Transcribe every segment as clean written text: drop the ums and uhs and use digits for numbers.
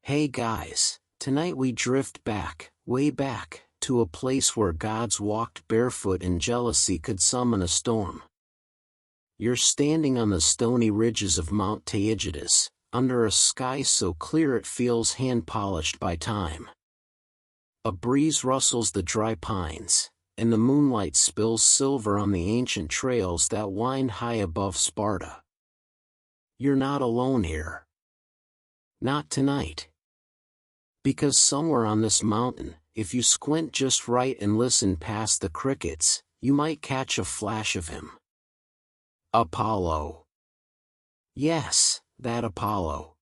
Hey guys, tonight we drift back, way back, to a place where gods walked barefoot and jealousy could summon a storm. You're standing on the stony ridges of Mount Taygetus, under a sky so clear it feels hand-polished by time. A breeze rustles the dry pines, and the moonlight spills silver on the ancient trails that wind high above Sparta. You're not alone here. Not tonight. Because somewhere on this mountain, if you squint just right and listen past the crickets, you might catch a flash of him. Apollo. Yes, that Apollo.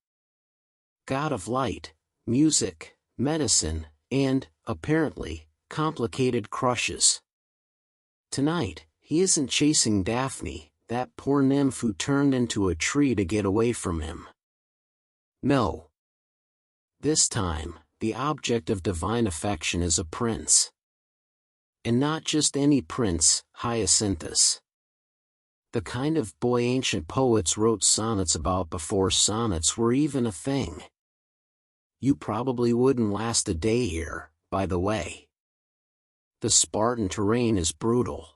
God of light, music, medicine, and, apparently, complicated crushes. Tonight, he isn't chasing Daphne, that poor nymph who turned into a tree to get away from him. No. This time, the object of divine affection is a prince. And not just any prince, Hyacinthus. The kind of boy ancient poets wrote sonnets about before sonnets were even a thing. You probably wouldn't last a day here, by the way. The Spartan terrain is brutal.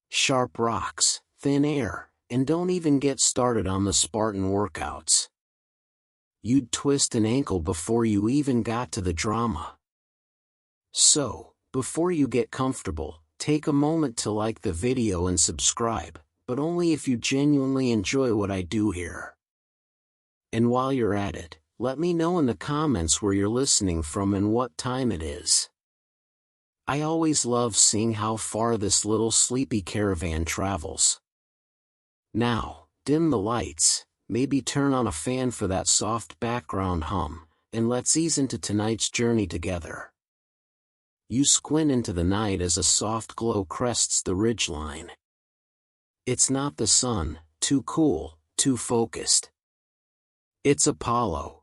Sharp rocks, thin air, and don't even get started on the Spartan workouts. You'd twist an ankle before you even got to the drama. So, before you get comfortable, take a moment to like the video and subscribe, but only if you genuinely enjoy what I do here. And while you're at it, let me know in the comments where you're listening from and what time it is. I always love seeing how far this little sleepy caravan travels. Now, dim the lights. Maybe turn on a fan for that soft background hum, and let's ease into tonight's journey together. You squint into the night as a soft glow crests the ridgeline. It's not the sun, too cool, too focused. It's Apollo.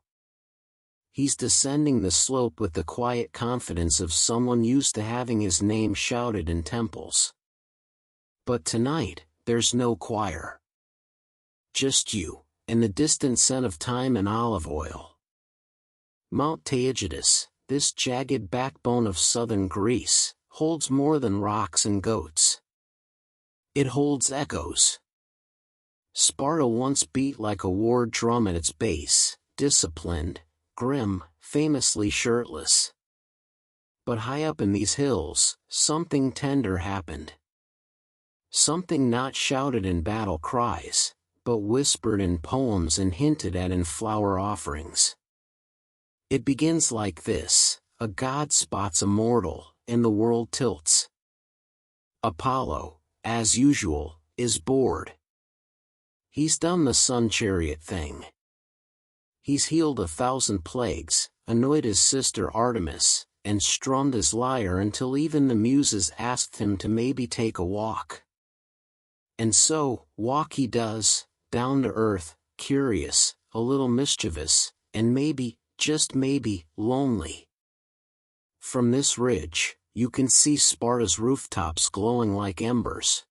He's descending the slope with the quiet confidence of someone used to having his name shouted in temples. But tonight, there's no choir. Just you. And the distant scent of thyme and olive oil. Mount Taygetus, this jagged backbone of southern Greece, holds more than rocks and goats. It holds echoes. Sparta once beat like a war drum at its base, disciplined, grim, famously shirtless. But high up in these hills, something tender happened. Something not shouted in battle cries, but whispered in poems and hinted at in flower offerings. It begins like this: a god spots a mortal, and the world tilts. Apollo, as usual, is bored. He's done the sun chariot thing. He's healed 1,000 plagues, annoyed his sister Artemis, and strummed his lyre until even the muses asked him to maybe take a walk. And so, walk he does, down to earth, curious, a little mischievous, and maybe, just maybe, lonely. From this ridge, you can see Sparta's rooftops glowing like embers.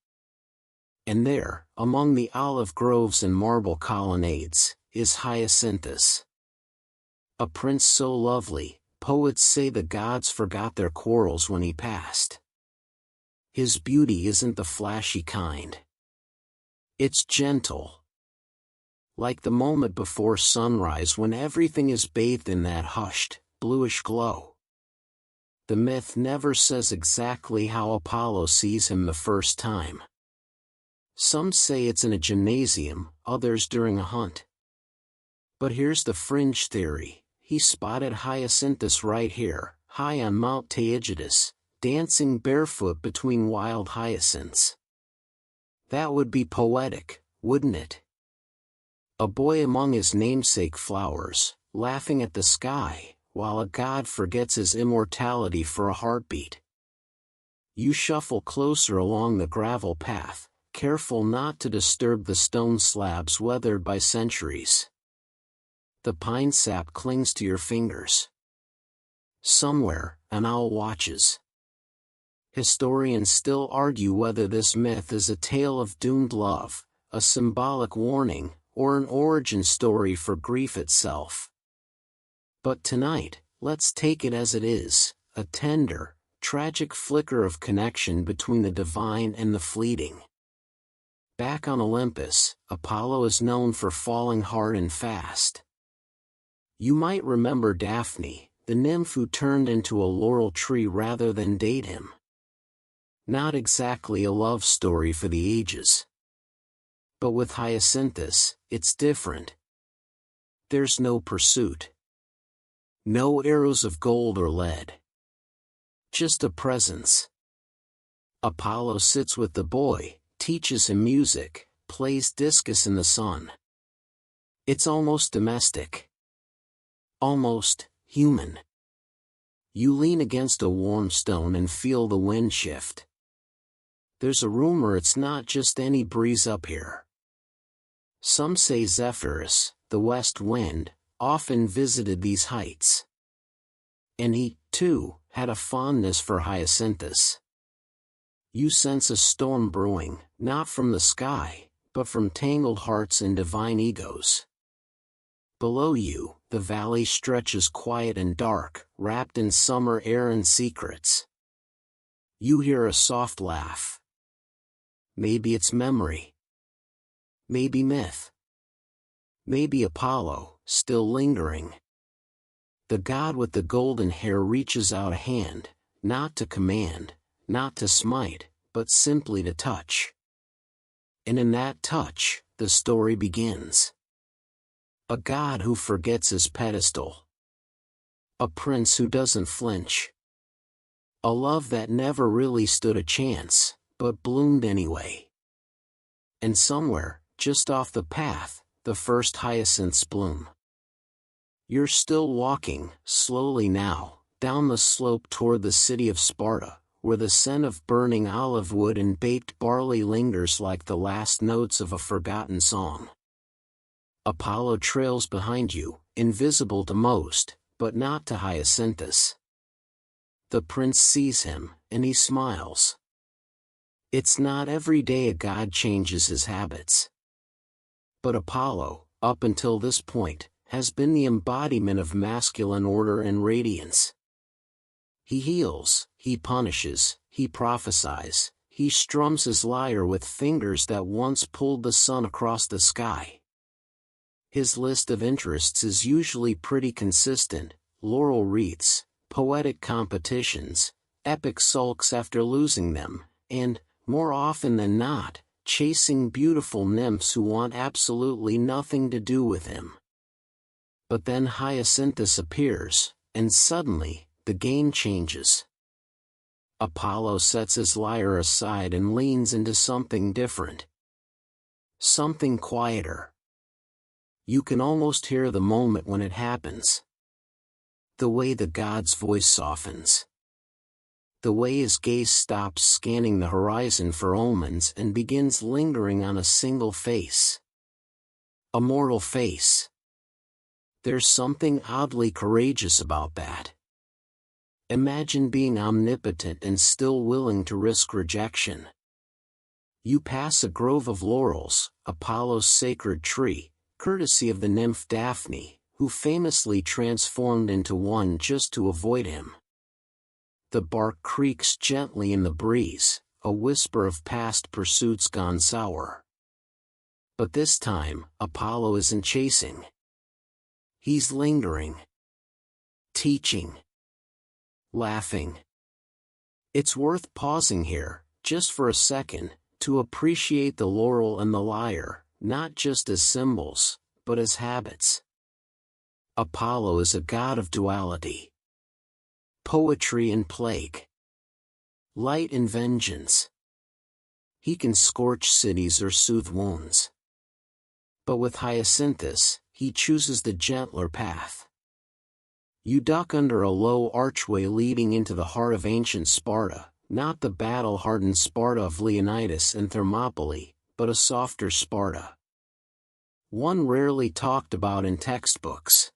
And there, among the olive groves and marble colonnades, is Hyacinthus. A prince so lovely, poets say the gods forgot their quarrels when he passed. His beauty isn't the flashy kind. It's gentle. Like the moment before sunrise when everything is bathed in that hushed, bluish glow. The myth never says exactly how Apollo sees him the first time. Some say it's in a gymnasium, others during a hunt. But here's the fringe theory: he spotted Hyacinthus right here, high on Mount Taygetus, dancing barefoot between wild hyacinths. That would be poetic, wouldn't it? A boy among his namesake flowers, laughing at the sky, while a god forgets his immortality for a heartbeat. You shuffle closer along the gravel path, careful not to disturb the stone slabs weathered by centuries. The pine sap clings to your fingers. Somewhere, an owl watches. Historians still argue whether this myth is a tale of doomed love, a symbolic warning, or an origin story for grief itself. But tonight, let's take it as it is, a tender, tragic flicker of connection between the divine and the fleeting. Back on Olympus, Apollo is known for falling hard and fast. You might remember Daphne, the nymph who turned into a laurel tree rather than date him. Not exactly a love story for the ages. But with Hyacinthus, it's different. There's no pursuit. No arrows of gold or lead. Just a presence. Apollo sits with the boy, teaches him music, plays discus in the sun. It's almost domestic. Almost human. You lean against a warm stone and feel the wind shift. There's a rumor it's not just any breeze up here. Some say Zephyrus, the west wind, often visited these heights. And he, too, had a fondness for Hyacinthus. You sense a storm brewing, not from the sky, but from tangled hearts and divine egos. Below you, the valley stretches quiet and dark, wrapped in summer air and secrets. You hear a soft laugh. Maybe it's memory. Maybe myth. Maybe Apollo, still lingering. The god with the golden hair reaches out a hand, not to command, not to smite, but simply to touch. And in that touch, the story begins. A god who forgets his pedestal. A prince who doesn't flinch. A love that never really stood a chance, but bloomed anyway. And somewhere, just off the path, the first hyacinths bloom. You're still walking, slowly now, down the slope toward the city of Sparta, where the scent of burning olive wood and baked barley lingers like the last notes of a forgotten song. Apollo trails behind you, invisible to most, but not to Hyacinthus. The prince sees him, and he smiles. It's not every day a god changes his habits. But Apollo, up until this point, has been the embodiment of masculine order and radiance. He heals, he punishes, he prophesies, he strums his lyre with fingers that once pulled the sun across the sky. His list of interests is usually pretty consistent: laurel wreaths, poetic competitions, epic sulks after losing them, and, more often than not, chasing beautiful nymphs who want absolutely nothing to do with him. But then Hyacinthus appears, and suddenly, the game changes. Apollo sets his lyre aside and leans into something different. Something quieter. You can almost hear the moment when it happens. The way the god's voice softens. The way his gaze stops scanning the horizon for omens and begins lingering on a single face. A mortal face. There's something oddly courageous about that. Imagine being omnipotent and still willing to risk rejection. You pass a grove of laurels, Apollo's sacred tree, courtesy of the nymph Daphne, who famously transformed into one just to avoid him. The bark creaks gently in the breeze, a whisper of past pursuits gone sour. But this time, Apollo isn't chasing. He's lingering. Teaching. Laughing. It's worth pausing here, just for a second, to appreciate the laurel and the lyre, not just as symbols, but as habits. Apollo is a god of duality. Poetry and plague. Light and vengeance. He can scorch cities or soothe wounds. But with Hyacinthus, he chooses the gentler path. You duck under a low archway leading into the heart of ancient Sparta, not the battle-hardened Sparta of Leonidas and Thermopylae, but a softer Sparta. One rarely talked about in textbooks.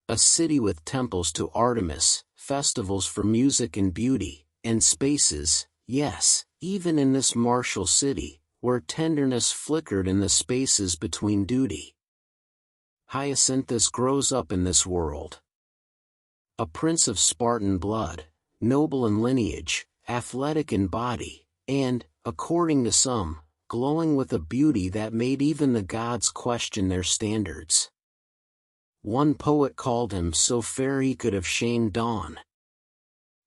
A city with temples to Artemis, festivals for music and beauty, and spaces, yes, even in this martial city, where tenderness flickered in the spaces between duty. Hyacinthus grows up in this world. A prince of Spartan blood, noble in lineage, athletic in body, and, according to some, glowing with a beauty that made even the gods question their standards. One poet called him so fair he could have shamed dawn.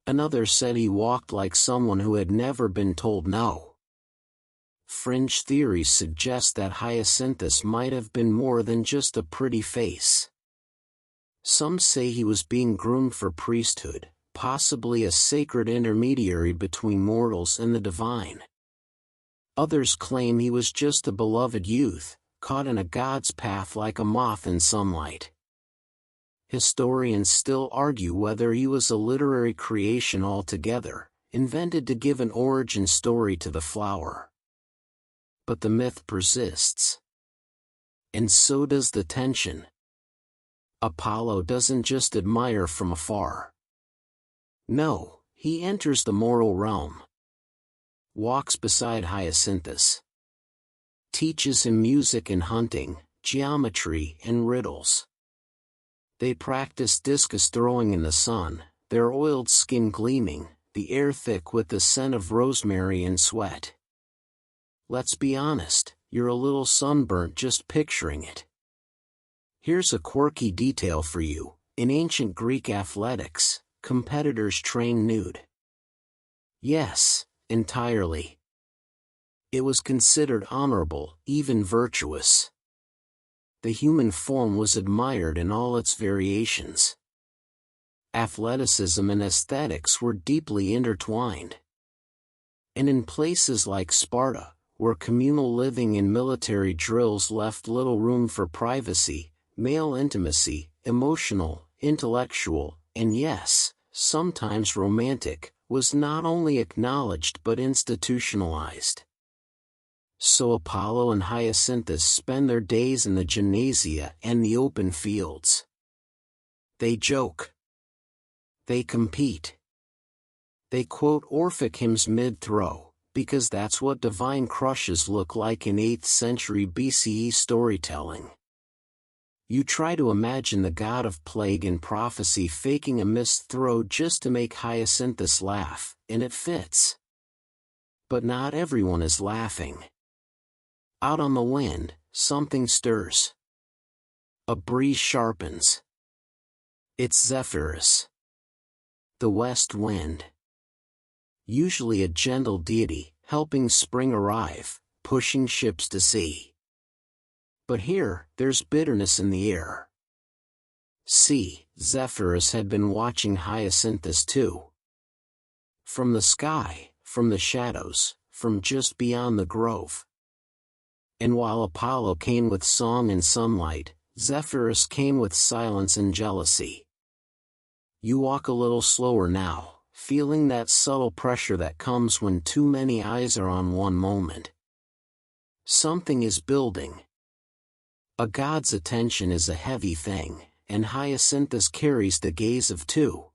Another said he walked like someone who had never been told no. Fringe theories suggest that Hyacinthus might have been more than just a pretty face. Some say he was being groomed for priesthood, possibly a sacred intermediary between mortals and the divine. Others claim he was just a beloved youth, caught in a god's path like a moth in sunlight. Historians still argue whether he was a literary creation altogether, invented to give an origin story to the flower. But the myth persists. And so does the tension. Apollo doesn't just admire from afar. No, he enters the mortal realm. Walks beside Hyacinthus. Teaches him music and hunting, geometry and riddles. They practice discus throwing in the sun, their oiled skin gleaming, the air thick with the scent of rosemary and sweat. Let's be honest, you're a little sunburnt just picturing it. Here's a quirky detail for you: in ancient Greek athletics, competitors trained nude. Yes, entirely. It was considered honorable, even virtuous. The human form was admired in all its variations. Athleticism and aesthetics were deeply intertwined. And in places like Sparta, where communal living and military drills left little room for privacy, male intimacy, emotional, intellectual, and yes, sometimes romantic, was not only acknowledged but institutionalized. So Apollo and Hyacinthus spend their days in the Gymnasia and the open fields. They joke. They compete. They quote Orphic hymns mid-throw, because that's what divine crushes look like in 8th century BCE storytelling. You try to imagine the god of plague and prophecy faking a missed throw just to make Hyacinthus laugh, and it fits. But not everyone is laughing. Out on the wind, something stirs. A breeze sharpens. It's Zephyrus, the west wind. Usually a gentle deity, helping spring arrive, pushing ships to sea. But here, there's bitterness in the air. See, Zephyrus had been watching Hyacinthus too. From the sky, from the shadows, from just beyond the grove. And while Apollo came with song and sunlight, Zephyrus came with silence and jealousy. You walk a little slower now, feeling that subtle pressure that comes when too many eyes are on one moment. Something is building. A god's attention is a heavy thing, and Hyacinthus carries the gaze of two.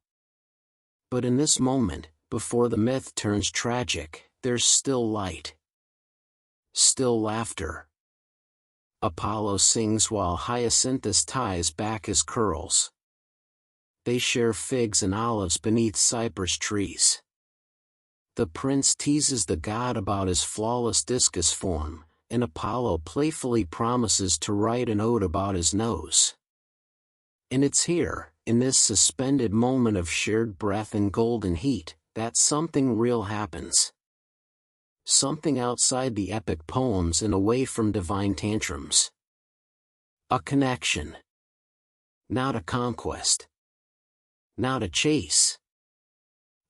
But in this moment, before the myth turns tragic, there's still light. Still laughter. Apollo sings while Hyacinthus ties back his curls. They share figs and olives beneath cypress trees. The prince teases the god about his flawless discus form, and Apollo playfully promises to write an ode about his nose. And it's here, in this suspended moment of shared breath and golden heat, that something real happens. Something outside the epic poems and away from divine tantrums. A connection. Not a conquest. Not a chase.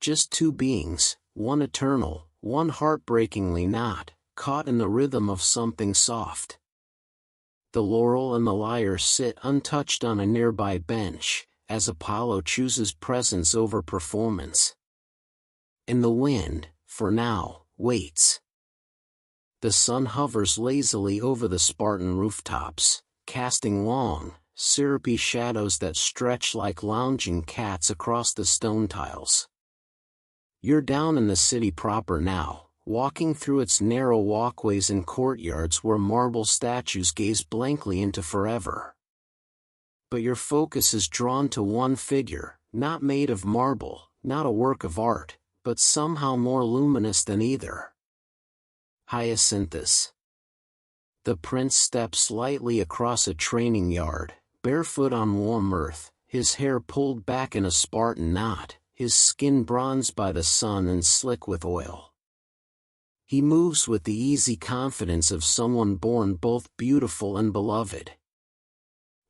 Just two beings, one eternal, one heartbreakingly not, caught in the rhythm of something soft. The Laurel and the Lyre sit untouched on a nearby bench, as Apollo chooses presence over performance. And the wind, for now, waits. The sun hovers lazily over the Spartan rooftops, casting long, syrupy shadows that stretch like lounging cats across the stone tiles. You're down in the city proper now, walking through its narrow walkways and courtyards where marble statues gaze blankly into forever. But your focus is drawn to one figure, not made of marble, not a work of art, but somehow more luminous than either. Hyacinthus. The prince steps lightly across a training yard, barefoot on warm earth, his hair pulled back in a Spartan knot, his skin bronzed by the sun and slick with oil. He moves with the easy confidence of someone born both beautiful and beloved.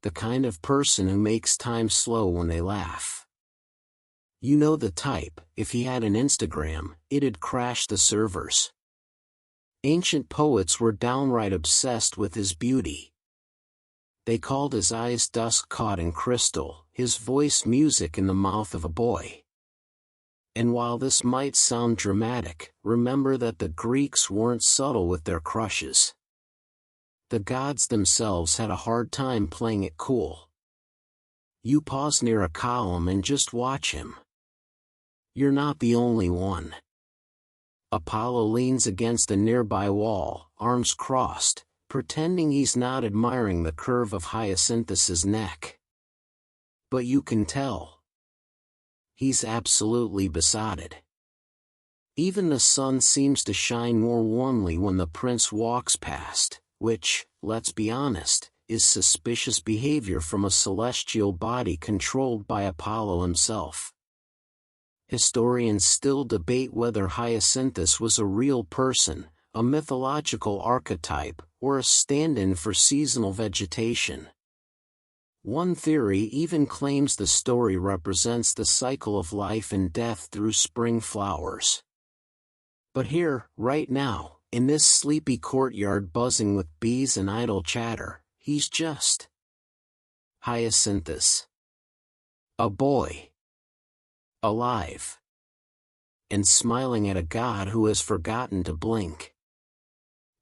The kind of person who makes time slow when they laugh. You know the type. If he had an Instagram, it'd crash the servers. Ancient poets were downright obsessed with his beauty. They called his eyes dust caught in crystal, his voice music in the mouth of a boy. And while this might sound dramatic, remember that the Greeks weren't subtle with their crushes. The gods themselves had a hard time playing it cool. You pause near a column and just watch him. You're not the only one. Apollo leans against a nearby wall, arms crossed, pretending he's not admiring the curve of Hyacinthus's neck. But you can tell. He's absolutely besotted. Even the sun seems to shine more warmly when the prince walks past, which, let's be honest, is suspicious behavior from a celestial body controlled by Apollo himself. Historians still debate whether Hyacinthus was a real person, a mythological archetype, or a stand-in for seasonal vegetation. One theory even claims the story represents the cycle of life and death through spring flowers. But here, right now, in this sleepy courtyard buzzing with bees and idle chatter, he's just Hyacinthus. A boy. Alive. And smiling at a god who has forgotten to blink.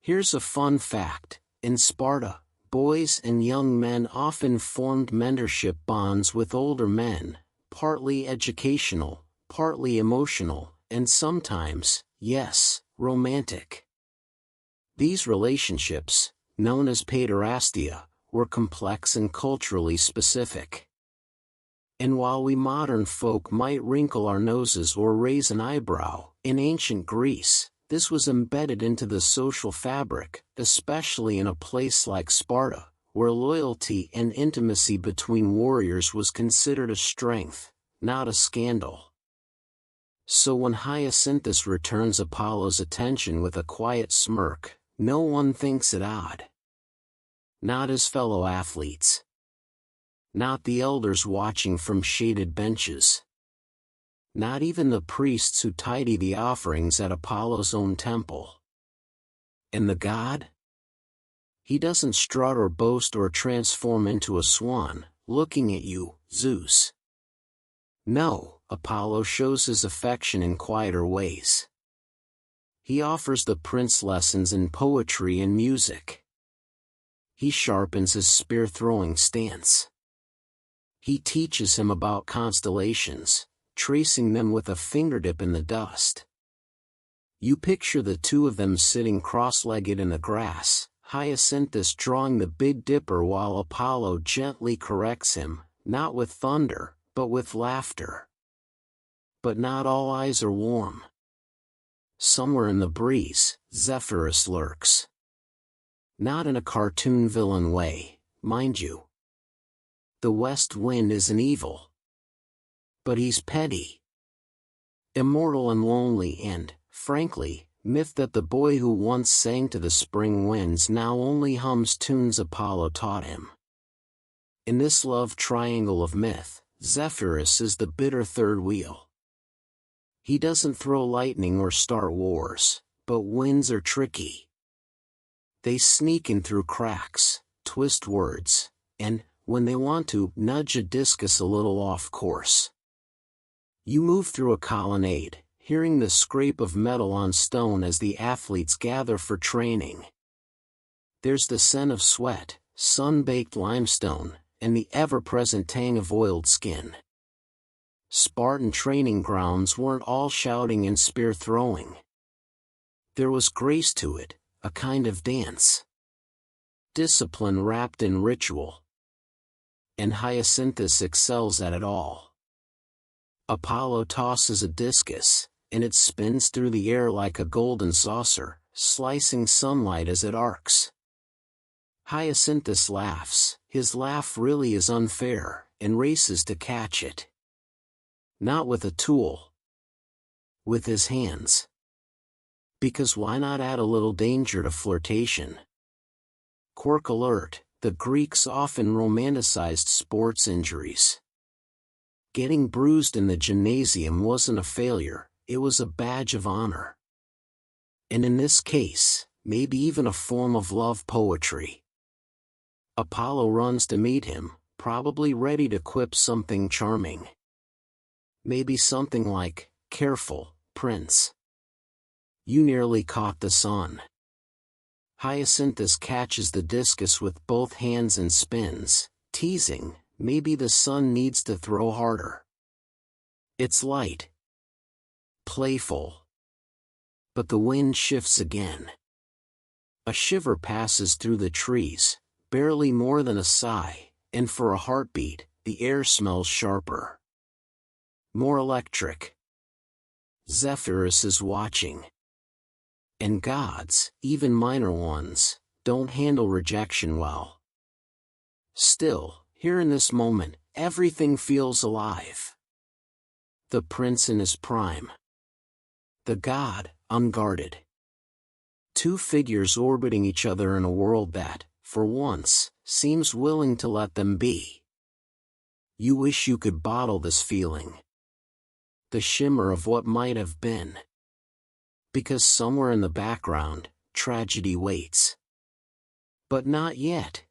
Here's a fun fact. In Sparta, boys and young men often formed mentorship bonds with older men, partly educational, partly emotional, and sometimes, yes, romantic. These relationships, known as paiderastia, were complex and culturally specific. And while we modern folk might wrinkle our noses or raise an eyebrow, in ancient Greece, this was embedded into the social fabric, especially in a place like Sparta, where loyalty and intimacy between warriors was considered a strength, not a scandal. So when Hyacinthus returns Apollo's attention with a quiet smirk, no one thinks it odd. Not his fellow athletes. Not the elders watching from shaded benches. Not even the priests who tidy the offerings at Apollo's own temple. And the god? He doesn't strut or boast or transform into a swan, looking at you, Zeus. No, Apollo shows his affection in quieter ways. He offers the prince lessons in poetry and music. He sharpens his spear-throwing stance. He teaches him about constellations, tracing them with a fingertip in the dust. You picture the two of them sitting cross-legged in the grass, Hyacinthus drawing the Big Dipper while Apollo gently corrects him, not with thunder, but with laughter. But not all eyes are warm. Somewhere in the breeze, Zephyr lurks. Not in a cartoon villain way, mind you. The west wind isn't evil. But he's petty. Immortal and lonely and, frankly, myth that the boy who once sang to the spring winds now only hums tunes Apollo taught him. In this love triangle of myth, Zephyr is the bitter third wheel. He doesn't throw lightning or start wars, but winds are tricky. They sneak in through cracks, twist words, and, when they want to, nudge a discus a little off course. You move through a colonnade, hearing the scrape of metal on stone as the athletes gather for training. There's the scent of sweat, sun-baked limestone, and the ever-present tang of oiled skin. Spartan training grounds weren't all shouting and spear-throwing. There was grace to it, a kind of dance. Discipline wrapped in ritual. And Hyacinthus excels at it all. Apollo tosses a discus, and it spins through the air like a golden saucer, slicing sunlight as it arcs. Hyacinthus laughs. His laugh really is unfair, and races to catch it. Not with a tool. With his hands. Because why not add a little danger to flirtation? Quirk alert, the Greeks often romanticized sports injuries. Getting bruised in the gymnasium wasn't a failure, it was a badge of honor. And in this case, maybe even a form of love poetry. Apollo runs to meet him, probably ready to quip something charming. Maybe something like, "Careful, Prince. You nearly caught the sun." Hyacinthus catches the discus with both hands and spins, teasing, maybe the sun needs to throw harder. It's light. Playful. But the wind shifts again. A shiver passes through the trees, barely more than a sigh, and for a heartbeat, the air smells sharper. More electric. Zephyr is watching. And gods, even minor ones, don't handle rejection well. Still, here in this moment, everything feels alive. The prince in his prime. The god, unguarded. Two figures orbiting each other in a world that, for once, seems willing to let them be. You wish you could bottle this feeling. The shimmer of what might have been. Because somewhere in the background, tragedy waits. But not yet.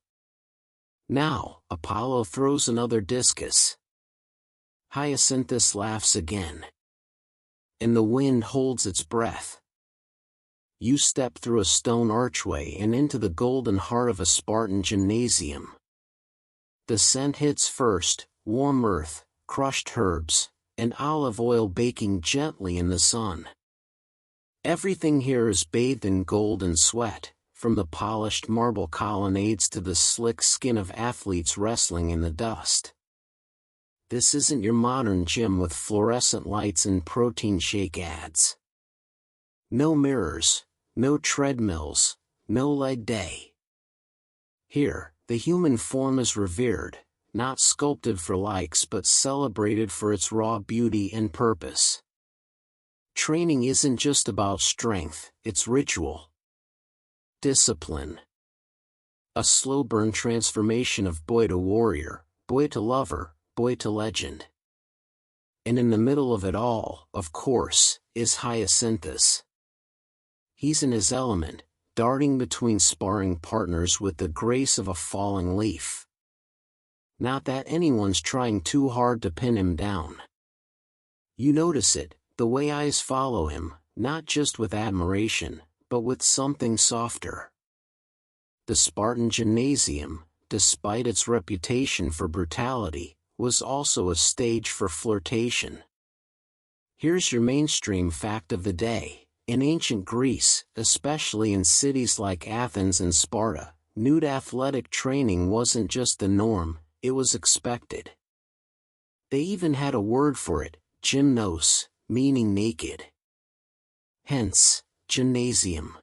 Now, Apollo throws another discus. Hyacinthus laughs again. And the wind holds its breath. You step through a stone archway and into the golden heart of a Spartan gymnasium. The scent hits first, warm earth, crushed herbs, and olive oil baking gently in the sun. Everything here is bathed in gold and sweat, from the polished marble colonnades to the slick skin of athletes wrestling in the dust. This isn't your modern gym with fluorescent lights and protein shake ads. No mirrors, no treadmills, no leg day. Here, the human form is revered, not sculpted for likes but celebrated for its raw beauty and purpose. Training isn't just about strength, it's ritual. Discipline. A slow burn transformation of boy to warrior, boy to lover, boy to legend. And in the middle of it all, of course, is Hyacinthus. He's in his element, darting between sparring partners with the grace of a falling leaf. Not that anyone's trying too hard to pin him down. You notice it, the way eyes follow him, not just with admiration, but with something softer. The Spartan gymnasium, despite its reputation for brutality, was also a stage for flirtation. Here's your mainstream fact of the day. In ancient Greece, especially in cities like Athens and Sparta, nude athletic training wasn't just the norm, it was expected. They even had a word for it, gymnos, meaning naked. Hence, gymnasium.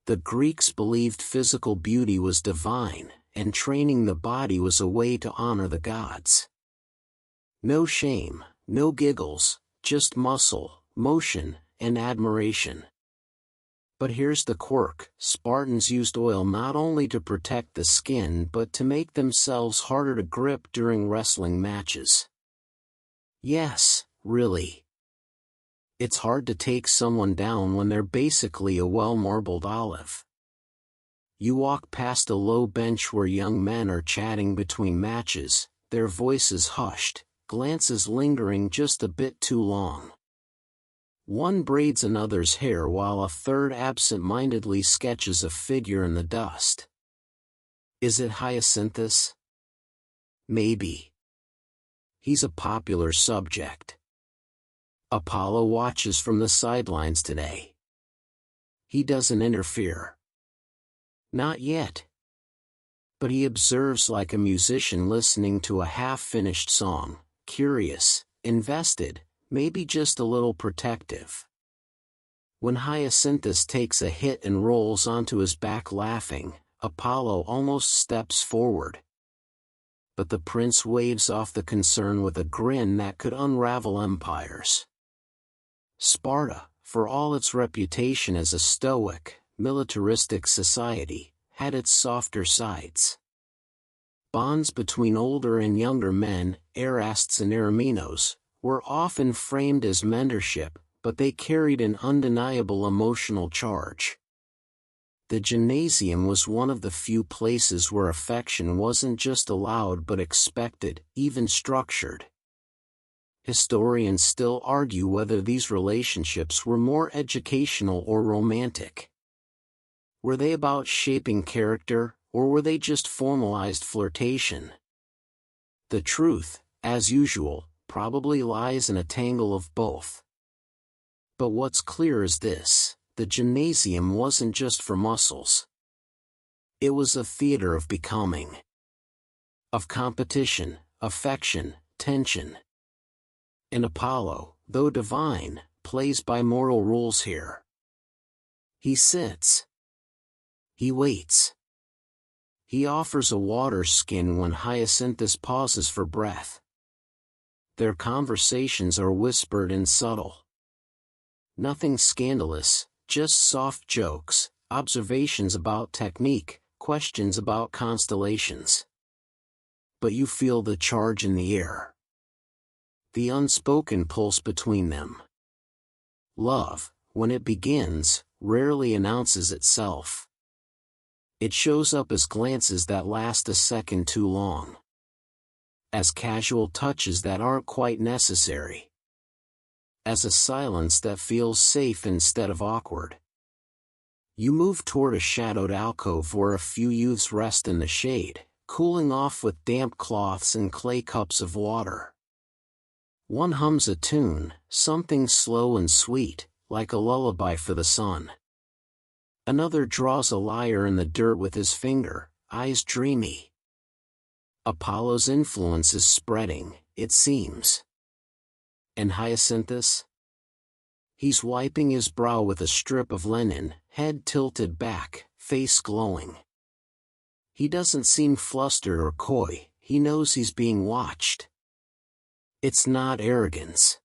The Greeks believed physical beauty was divine, and training the body was a way to honor the gods. No shame, no giggles, just muscle, motion, and admiration. But here's the quirk: Spartans used oil not only to protect the skin but to make themselves harder to grip during wrestling matches. Yes, really. It's hard to take someone down when they're basically a well-marbled olive. You walk past a low bench where young men are chatting between matches, their voices hushed, glances lingering just a bit too long. One braids another's hair while a third absent-mindedly sketches a figure in the dust. Is it Hyacinthus? Maybe. He's a popular subject. Apollo watches from the sidelines today. He doesn't interfere. Not yet. But he observes like a musician listening to a half-finished song, curious, invested, maybe just a little protective. When Hyacinthus takes a hit and rolls onto his back laughing, Apollo almost steps forward. But the prince waves off the concern with a grin that could unravel empires. Sparta, for all its reputation as a stoic, militaristic society, had its softer sides. Bonds between older and younger men, Erastes and Eromenos, were often framed as mentorship, but they carried an undeniable emotional charge. The gymnasium was one of the few places where affection wasn't just allowed but expected, even structured. Historians still argue whether these relationships were more educational or romantic. Were they about shaping character, or were they just formalized flirtation? The truth, as usual, probably lies in a tangle of both. But what's clear is this: the gymnasium wasn't just for muscles. It was a theater of becoming. Of competition, affection, tension. And Apollo, though divine, plays by mortal rules here. He sits. He waits. He offers a water skin when Hyacinthus pauses for breath. Their conversations are whispered and subtle. Nothing scandalous, just soft jokes, observations about technique, questions about constellations. But you feel the charge in the air. The unspoken pulse between them. Love, when it begins, rarely announces itself. It shows up as glances that last a second too long. As casual touches that aren't quite necessary. As a silence that feels safe instead of awkward. You move toward a shadowed alcove where a few youths rest in the shade, cooling off with damp cloths and clay cups of water. One hums a tune, something slow and sweet, like a lullaby for the sun. Another draws a lyre in the dirt with his finger, eyes dreamy. Apollo's influence is spreading, it seems. And Hyacinthus? He's wiping his brow with a strip of linen, head tilted back, face glowing. He doesn't seem flustered or coy, he knows he's being watched. It's not arrogance.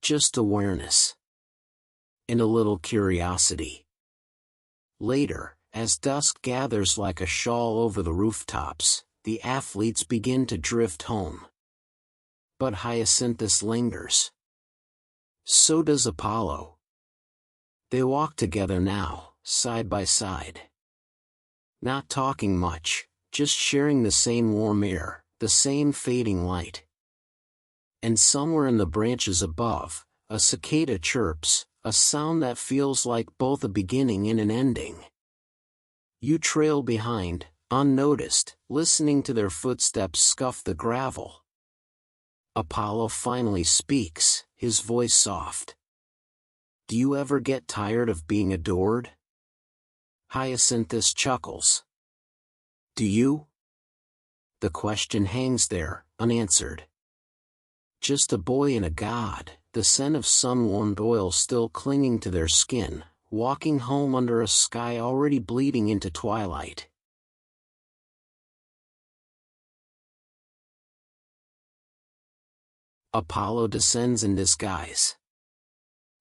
Just awareness. And a little curiosity. Later, as dusk gathers like a shawl over the rooftops, the athletes begin to drift home. But Hyacinthus lingers. So does Apollo. They walk together now, side by side. Not talking much, just sharing the same warm air, the same fading light. And somewhere in the branches above, a cicada chirps, a sound that feels like both a beginning and an ending. You trail behind, unnoticed, listening to their footsteps scuff the gravel. Apollo finally speaks, his voice soft. Do you ever get tired of being adored? Hyacinthus chuckles. Do you? The question hangs there, unanswered. Just a boy and a god, the scent of sun-warmed oil still clinging to their skin, walking home under a sky already bleeding into twilight. Apollo descends in disguise.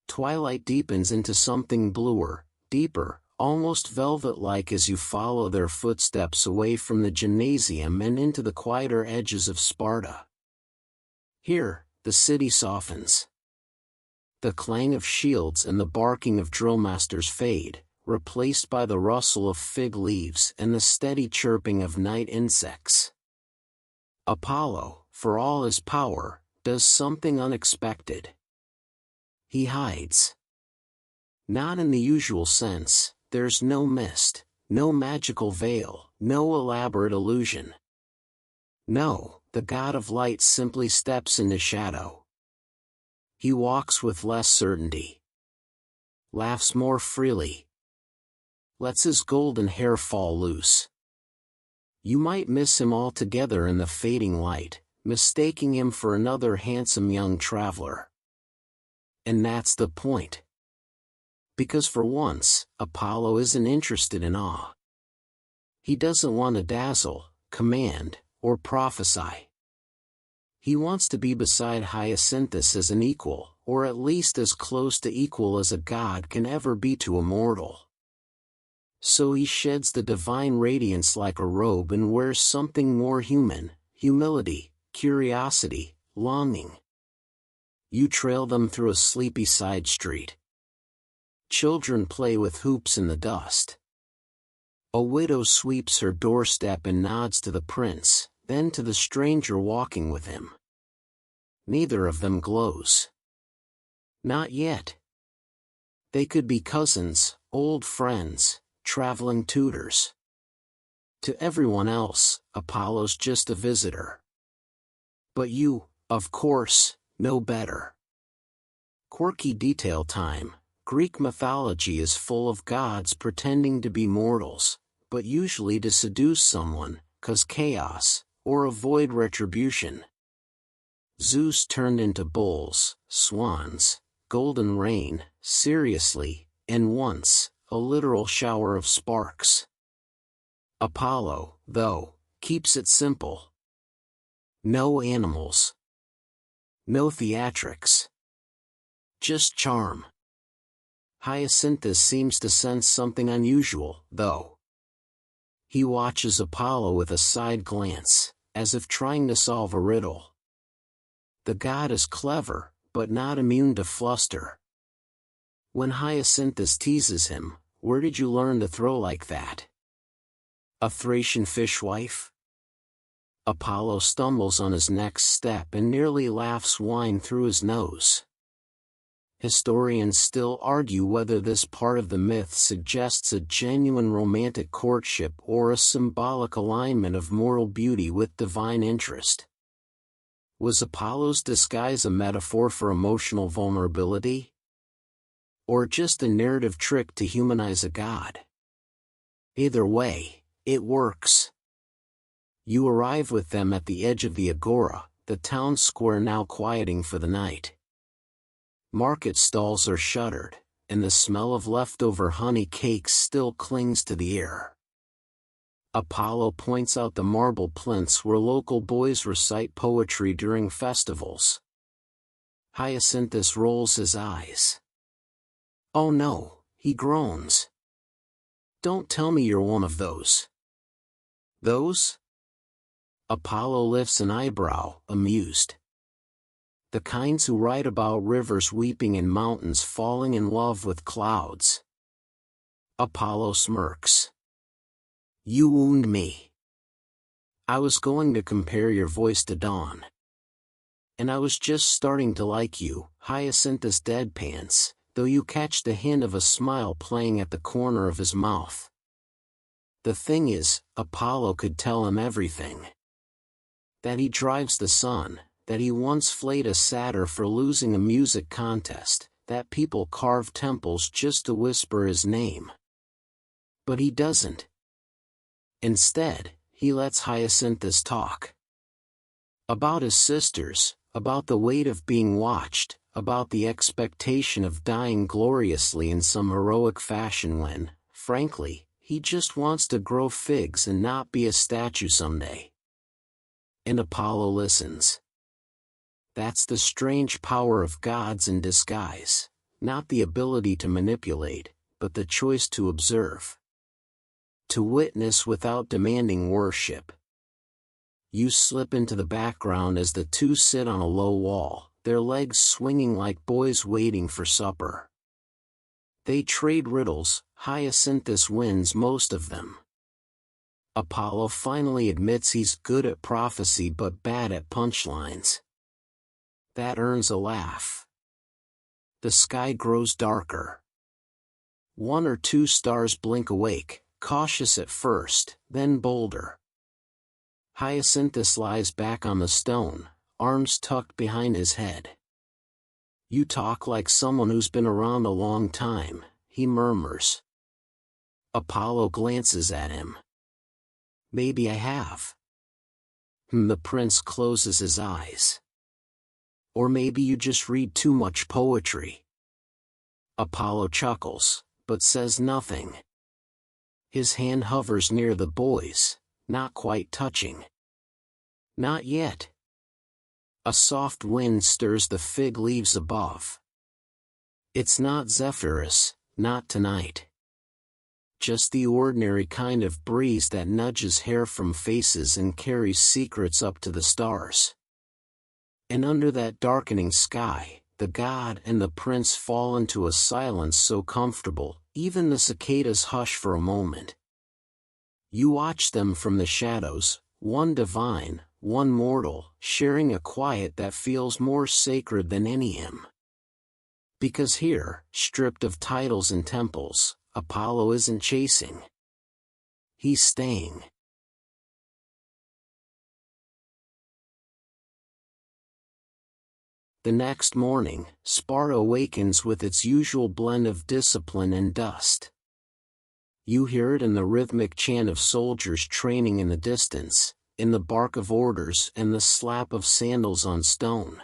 Twilight deepens into something bluer, deeper, almost velvet-like as you follow their footsteps away from the gymnasium and into the quieter edges of Sparta. Here, the city softens. The clang of shields and the barking of drillmasters fade, replaced by the rustle of fig leaves and the steady chirping of night insects. Apollo, for all his power, does something unexpected. He hides. Not in the usual sense, there's no mist, no magical veil, no elaborate illusion. No, the god of light simply steps into shadow. He walks with less certainty. Laughs more freely. Lets his golden hair fall loose. You might miss him altogether in the fading light, mistaking him for another handsome young traveler. And that's the point. Because for once, Apollo isn't interested in awe. He doesn't want to dazzle, command, or prophesy. He wants to be beside Hyacinthus as an equal, or at least as close to equal as a god can ever be to a mortal. So he sheds the divine radiance like a robe and wears something more human: humility, curiosity, longing. You trail them through a sleepy side street. Children play with hoops in the dust. A widow sweeps her doorstep and nods to the prince, then to the stranger walking with him. Neither of them glows. Not yet. They could be cousins, old friends, traveling tutors. To everyone else, Apollo's just a visitor. But you, of course, know better. Quirky detail time. Greek mythology is full of gods pretending to be mortals, but usually to seduce someone, cause chaos, or avoid retribution. Zeus turned into bulls, swans, golden rain, seriously, and once, a literal shower of sparks. Apollo, though, keeps it simple. No animals. No theatrics. Just charm. Hyacinthus seems to sense something unusual, though. He watches Apollo with a side glance, as if trying to solve a riddle. The god is clever, but not immune to fluster. When Hyacinthus teases him, "Where did you learn to throw like that? A Thracian fishwife?" Apollo stumbles on his next step and nearly laughs wine through his nose. Historians still argue whether this part of the myth suggests a genuine romantic courtship or a symbolic alignment of moral beauty with divine interest. Was Apollo's disguise a metaphor for emotional vulnerability? Or just a narrative trick to humanize a god? Either way, it works. You arrive with them at the edge of the agora, the town square now quieting for the night. Market stalls are shuttered, and the smell of leftover honey cakes still clings to the air. Apollo points out the marble plinths where local boys recite poetry during festivals. Hyacinthus rolls his eyes. "Oh no," he groans. "Don't tell me you're one of those." "Those?" Apollo lifts an eyebrow, amused. "The kinds who write about rivers weeping and mountains falling in love with clouds." Apollo smirks. "You wound me. I was going to compare your voice to dawn. And I was just starting to like you," Hyacinthus deadpans, though you catch the hint of a smile playing at the corner of his mouth. The thing is, Apollo could tell him everything. That he drives the sun, that he once flayed a satyr for losing a music contest, that people carve temples just to whisper his name. But he doesn't. Instead, he lets Hyacinthus talk. About his sisters, about the weight of being watched, about the expectation of dying gloriously in some heroic fashion when, frankly, he just wants to grow figs and not be a statue someday. And Apollo listens. That's the strange power of gods in disguise, not the ability to manipulate, but the choice to observe. To witness without demanding worship. You slip into the background as the two sit on a low wall, their legs swinging like boys waiting for supper. They trade riddles. Hyacinthus wins most of them. Apollo finally admits he's good at prophecy but bad at punchlines. That earns a laugh. The sky grows darker. One or two stars blink awake, cautious at first, then bolder. Hyacinthus lies back on the stone, arms tucked behind his head. "You talk like someone who's been around a long time," he murmurs. Apollo glances at him. "Maybe I have. The prince closes his eyes. Or maybe you just read too much poetry. Apollo chuckles, but says nothing. His hand hovers near the boy's, not quite touching. Not yet. A soft wind stirs the fig leaves above. It's not Zephyrus, not tonight. Just the ordinary kind of breeze that nudges hair from faces and carries secrets up to the stars. And under that darkening sky, the god and the prince fall into a silence so comfortable, even the cicadas hush for a moment. You watch them from the shadows, one divine, one mortal, sharing a quiet that feels more sacred than any hymn. Because here, stripped of titles and temples, Apollo isn't chasing. He's staying. The next morning, Sparta awakens with its usual blend of discipline and dust. You hear it in the rhythmic chant of soldiers training in the distance, in the bark of orders and the slap of sandals on stone.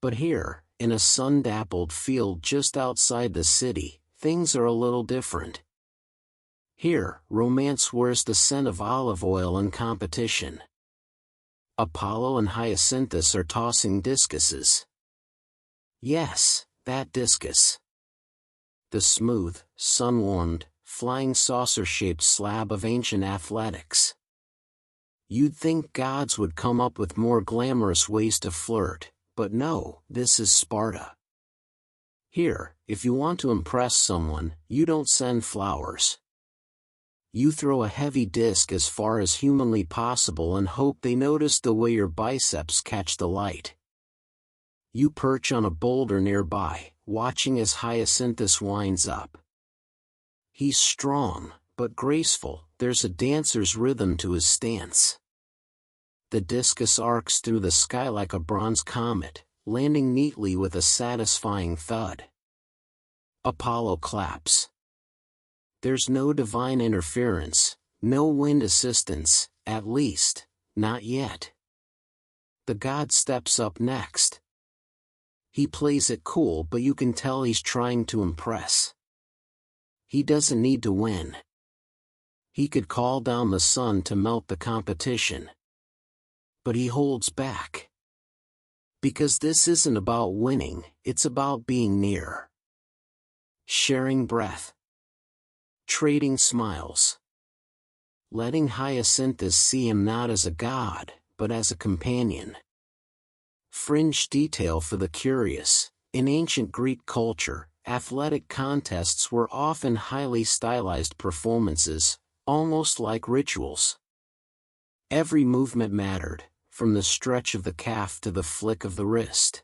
But here, in a sun-dappled field just outside the city, things are a little different. Here, romance wears the scent of olive oil and competition. Apollo and Hyacinthus are tossing discuses. Yes, that discus. The smooth, sun-warmed, flying saucer-shaped slab of ancient athletics. You'd think gods would come up with more glamorous ways to flirt, but no, this is Sparta. Here, if you want to impress someone, you don't send flowers. You throw a heavy disc as far as humanly possible and hope they notice the way your biceps catch the light. You perch on a boulder nearby, watching as Hyacinthus winds up. He's strong, but graceful, there's a dancer's rhythm to his stance. The discus arcs through the sky like a bronze comet, landing neatly with a satisfying thud. Apollo claps. There's no divine interference, no wind assistance, at least, not yet. The god steps up next. He plays it cool, but you can tell he's trying to impress. He doesn't need to win. He could call down the sun to melt the competition. But he holds back. Because this isn't about winning, it's about being near. Sharing breath. Trading smiles. Letting Hyacinthus see him not as a god, but as a companion. Fringe detail for the curious. In ancient Greek culture, athletic contests were often highly stylized performances, almost like rituals. Every movement mattered, from the stretch of the calf to the flick of the wrist.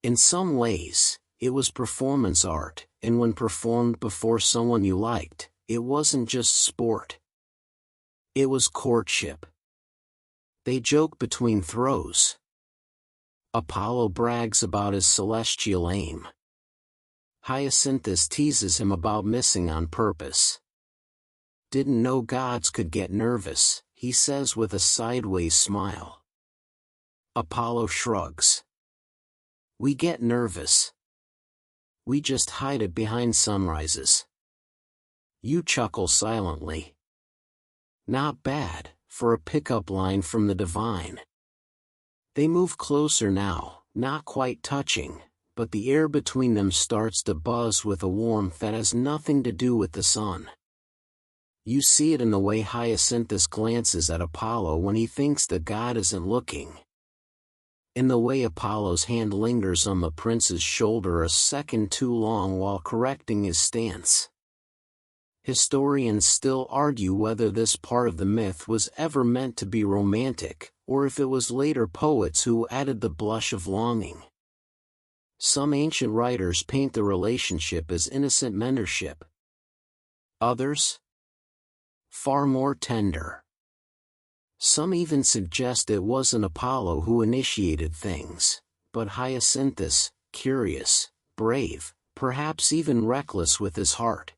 In some ways, it was performance art, and when performed before someone you liked, it wasn't just sport. It was courtship. They joke between throws. Apollo brags about his celestial aim. Hyacinthus teases him about missing on purpose. Didn't know gods could get nervous, he says with a sideways smile. Apollo shrugs. We get nervous. We just hide it behind sunrises. You chuckle silently. Not bad, for a pickup line from the divine. They move closer now, not quite touching, but the air between them starts to buzz with a warmth that has nothing to do with the sun. You see it in the way Hyacinthus glances at Apollo when he thinks the god isn't looking. In the way Apollo's hand lingers on the prince's shoulder a second too long while correcting his stance. Historians still argue whether this part of the myth was ever meant to be romantic, or if it was later poets who added the blush of longing. Some ancient writers paint the relationship as innocent mentorship. Others? Far more tender. Some even suggest it wasn't Apollo who initiated things, but Hyacinthus, curious, brave, perhaps even reckless with his heart.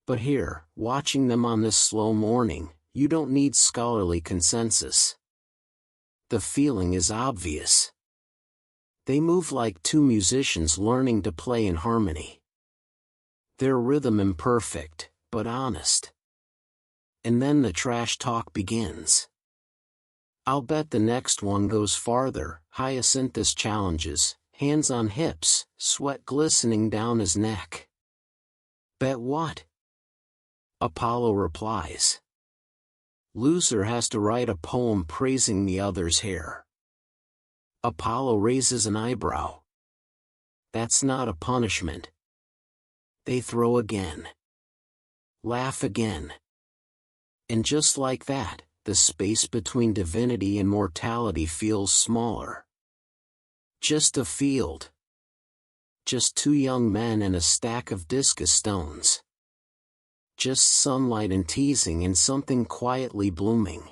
But here, watching them on this slow morning, You don't need scholarly consensus. The feeling is obvious. They move like two musicians learning to play in harmony. Their rhythm imperfect, but honest. And then the trash talk begins. I'll bet the next one goes farther, Hyacinthus challenges, hands on hips, sweat glistening down his neck. Bet what? Apollo replies. Loser has to write a poem praising the other's hair. Apollo raises an eyebrow. That's not a punishment. They throw again. Laugh again. And just like that, the space between divinity and mortality feels smaller. Just a field. Just two young men and a stack of discus stones. Just sunlight and teasing and something quietly blooming.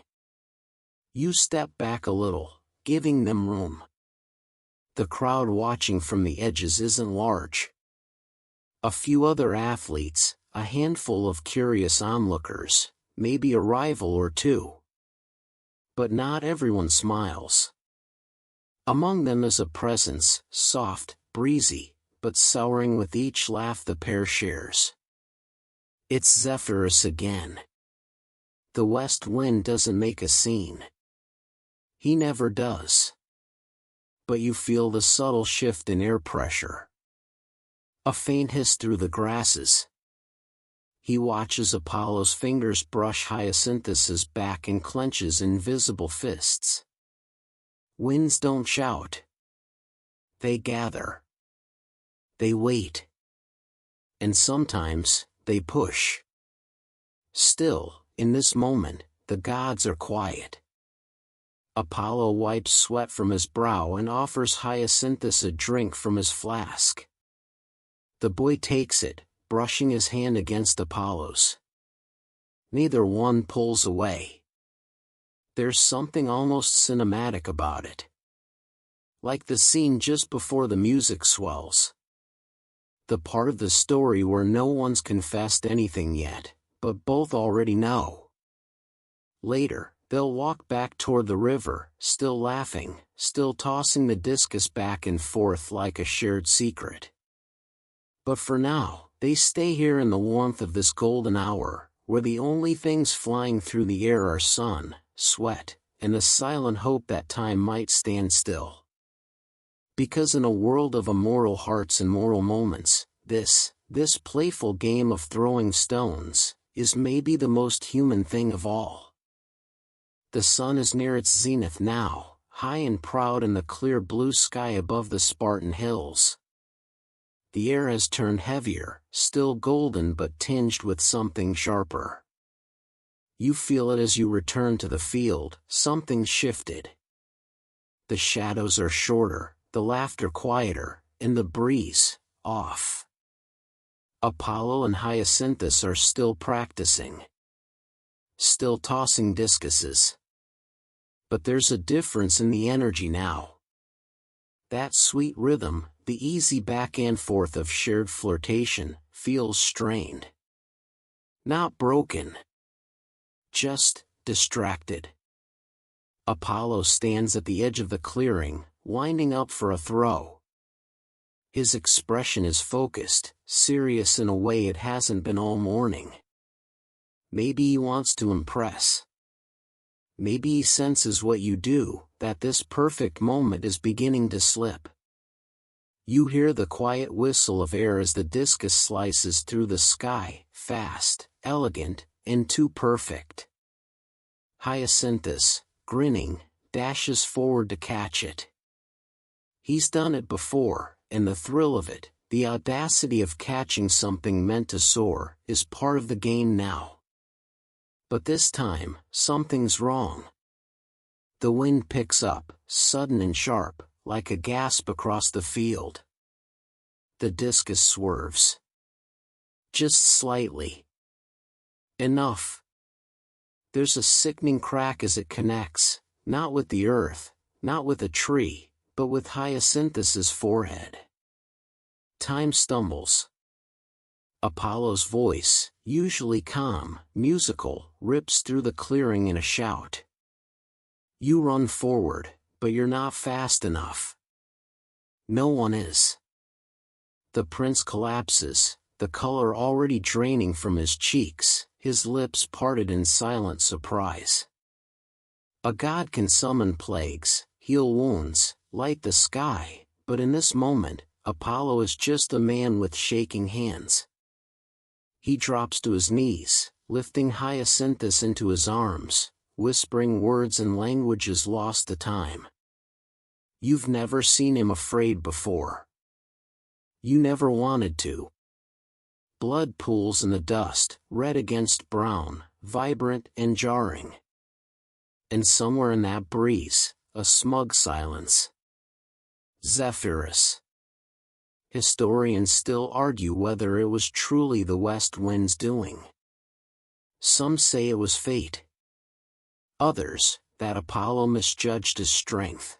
You step back a little, giving them room. The crowd watching from the edges isn't large. A few other athletes, a handful of curious onlookers, maybe a rival or two. But not everyone smiles. Among them is a presence, soft, breezy, but souring with each laugh the pair shares. It's Zephyr again. The west wind doesn't make a scene. He never does. But you feel the subtle shift in air pressure. A faint hiss through the grasses. He watches Apollo's fingers brush Hyacinthus's back and clenches invisible fists. Winds don't shout. They gather. They wait. And sometimes, they push. Still, in this moment, the gods are quiet. Apollo wipes sweat from his brow and offers Hyacinthus a drink from his flask. The boy takes it, brushing his hand against Apollo's. Neither one pulls away. There's something almost cinematic about it. Like the scene just before the music swells. The part of the story where no one's confessed anything yet, but both already know. Later, they'll walk back toward the river, still laughing, still tossing the discus back and forth like a shared secret. But for now, they stay here in the warmth of this golden hour, where the only things flying through the air are sun, sweat, and the silent hope that time might stand still. Because in a world of immoral hearts and moral moments, this playful game of throwing stones, is maybe the most human thing of all. The sun is near its zenith now, high and proud in the clear blue sky above the Spartan hills. The air has turned heavier, still golden but tinged with something sharper. You feel it as you return to the field, something shifted. The shadows are shorter, the laughter quieter, and the breeze, off. Apollo and Hyacinthus are still practicing. Still tossing discuses. But there's a difference in the energy now. That sweet rhythm, the easy back and forth of shared flirtation, feels strained. Not broken. Just distracted. Apollo stands at the edge of the clearing, winding up for a throw. His expression is focused, serious in a way it hasn't been all morning. Maybe he wants to impress. Maybe he senses what you do, that this perfect moment is beginning to slip. You hear the quiet whistle of air as the discus slices through the sky, fast, elegant, and too perfect. Hyacinthus, grinning, dashes forward to catch it. He's done it before, and the thrill of it, the audacity of catching something meant to soar, is part of the game now. But this time, something's wrong. The wind picks up, sudden and sharp, like a gasp across the field. The discus swerves. Just slightly. Enough. There's a sickening crack as it connects, not with the earth, not with a tree, but with Hyacinthus's forehead. Time stumbles. Apollo's voice, usually calm, musical, rips through the clearing in a shout. You run forward, but you're not fast enough. No one is. The prince collapses, the color already draining from his cheeks, his lips parted in silent surprise. A god can summon plagues, heal wounds, light the sky, but in this moment, Apollo is just a man with shaking hands. He drops to his knees, lifting Hyacinthus into his arms, whispering words in languages lost to time. You've never seen him afraid before. You never wanted to. Blood pools in the dust, red against brown, vibrant and jarring. And somewhere in that breeze, a smug silence. Zephyrus. Historians still argue whether it was truly the west wind's doing. Some say it was fate. Others, that Apollo misjudged his strength.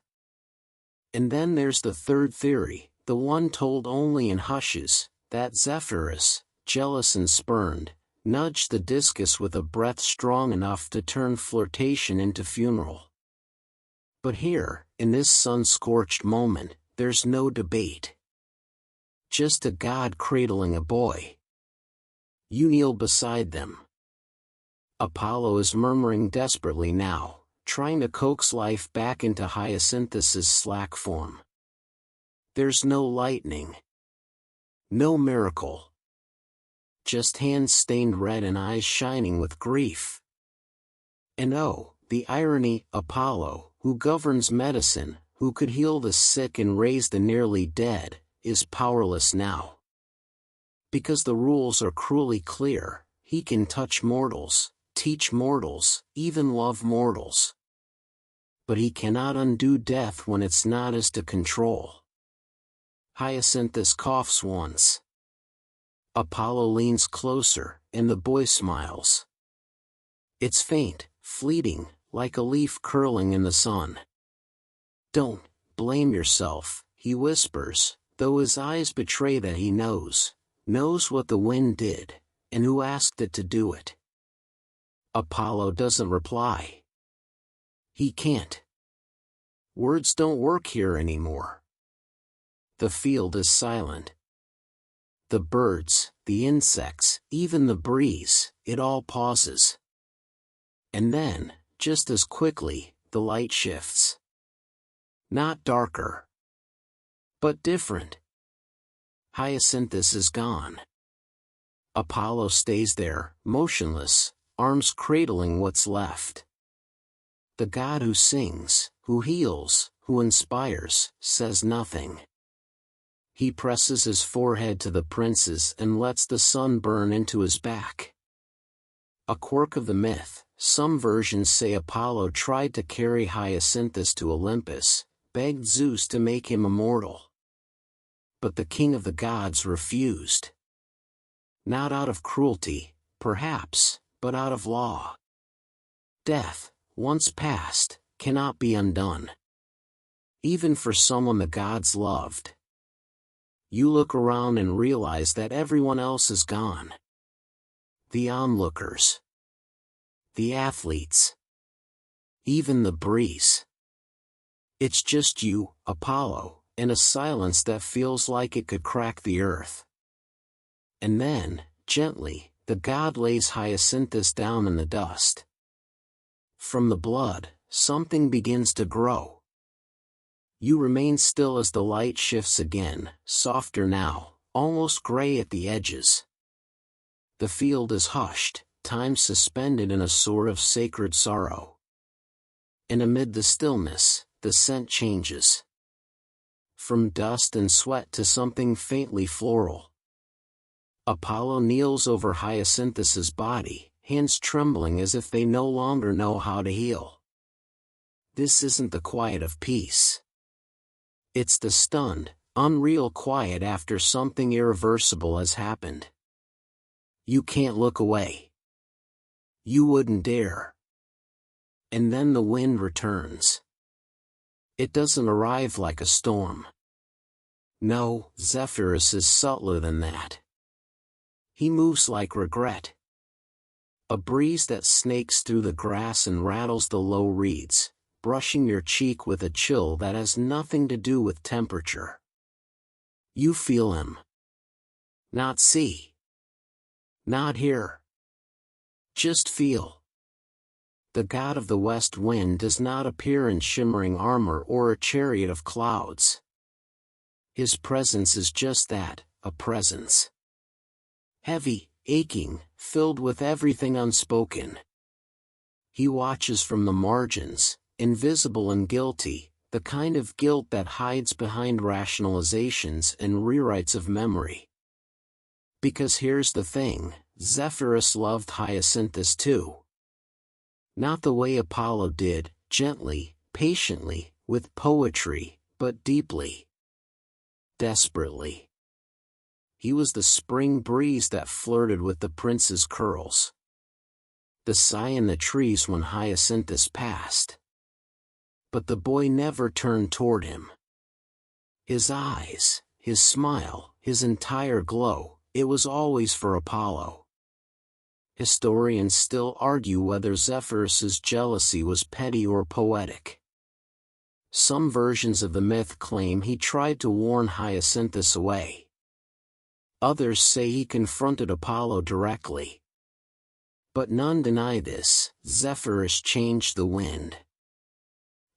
And then there's the third theory, the one told only in hushes, that Zephyrus, jealous and spurned, nudged the discus with a breath strong enough to turn flirtation into funeral. But here, in this sun-scorched moment, there's no debate. Just a god cradling a boy. You kneel beside them. Apollo is murmuring desperately now, trying to coax life back into Hyacinthus's slack form. There's no lightning. No miracle. Just hands stained red and eyes shining with grief. And oh, the irony, Apollo, who governs medicine, who could heal the sick and raise the nearly dead, is powerless now. Because the rules are cruelly clear, he can touch mortals, teach mortals, even love mortals. But he cannot undo death when it's not his to control. Hyacinthus coughs once. Apollo leans closer, and the boy smiles. It's faint, fleeting, like a leaf curling in the sun. Don't blame yourself, he whispers, though his eyes betray that he knows what the wind did, and who asked it to do it. Apollo doesn't reply. He can't. Words don't work here anymore. The field is silent. The birds, the insects, even the breeze, it all pauses. And then, just as quickly, the light shifts. Not darker, but different. Hyacinthus is gone. Apollo stays there, motionless, arms cradling what's left. The god who sings, who heals, who inspires, says nothing. He presses his forehead to the prince's and lets the sun burn into his back. A quirk of the myth, some versions say Apollo tried to carry Hyacinthus to Olympus, begged Zeus to make him immortal. But the king of the gods refused. Not out of cruelty, perhaps, but out of law. Death, once past, cannot be undone. Even for someone the gods loved. You look around and realize that everyone else is gone. The onlookers. The athletes. Even the breeze. It's just you, Apollo, in a silence that feels like it could crack the earth. And then, gently, the god lays Hyacinthus down in the dust. From the blood, something begins to grow. You remain still as the light shifts again, softer now, almost gray at the edges. The field is hushed, time suspended in a sort of sacred sorrow. And amid the stillness, the scent changes. From dust and sweat to something faintly floral. Apollo kneels over Hyacinthus's body, hands trembling as if they no longer know how to heal. This isn't the quiet of peace. It's the stunned, unreal quiet after something irreversible has happened. You can't look away. You wouldn't dare. And then the wind returns. It doesn't arrive like a storm. No, Zephyrus is subtler than that. He moves like regret. A breeze that snakes through the grass and rattles the low reeds, brushing your cheek with a chill that has nothing to do with temperature. You feel him. Not see. Not hear. Just feel. The god of the west wind does not appear in shimmering armor or a chariot of clouds. His presence is just that, a presence. Heavy, aching, filled with everything unspoken. He watches from the margins, invisible and guilty, the kind of guilt that hides behind rationalizations and rewrites of memory. Because here's the thing, Zephyrus loved Hyacinthus too. Not the way Apollo did, gently, patiently, with poetry, but deeply. Desperately. He was the spring breeze that flirted with the prince's curls. The sigh in the trees when Hyacinthus passed. But the boy never turned toward him. His eyes, his smile, his entire glow, it was always for Apollo. Historians still argue whether Zephyrus's jealousy was petty or poetic. Some versions of the myth claim he tried to warn Hyacinthus away. Others say he confronted Apollo directly. But none deny this, Zephyrus changed the wind.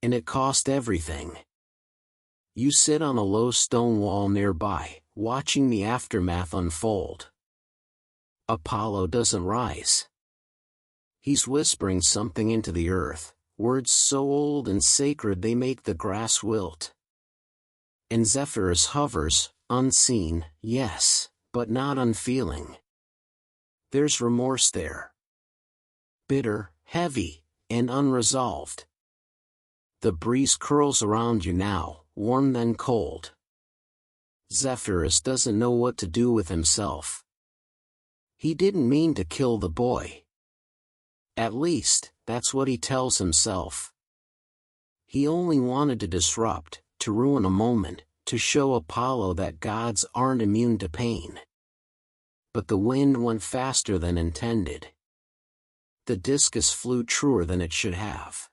And it cost everything. You sit on a low stone wall nearby, watching the aftermath unfold. Apollo doesn't rise. He's whispering something into the earth, words so old and sacred they make the grass wilt. And Zephyrus hovers, unseen, yes, but not unfeeling. There's remorse there. Bitter, heavy, and unresolved. The breeze curls around you now, warm then cold. Zephyrus doesn't know what to do with himself. He didn't mean to kill the boy. At least, that's what he tells himself. He only wanted to disrupt, to ruin a moment, to show Apollo that gods aren't immune to pain. But the wind went faster than intended. The discus flew truer than it should have.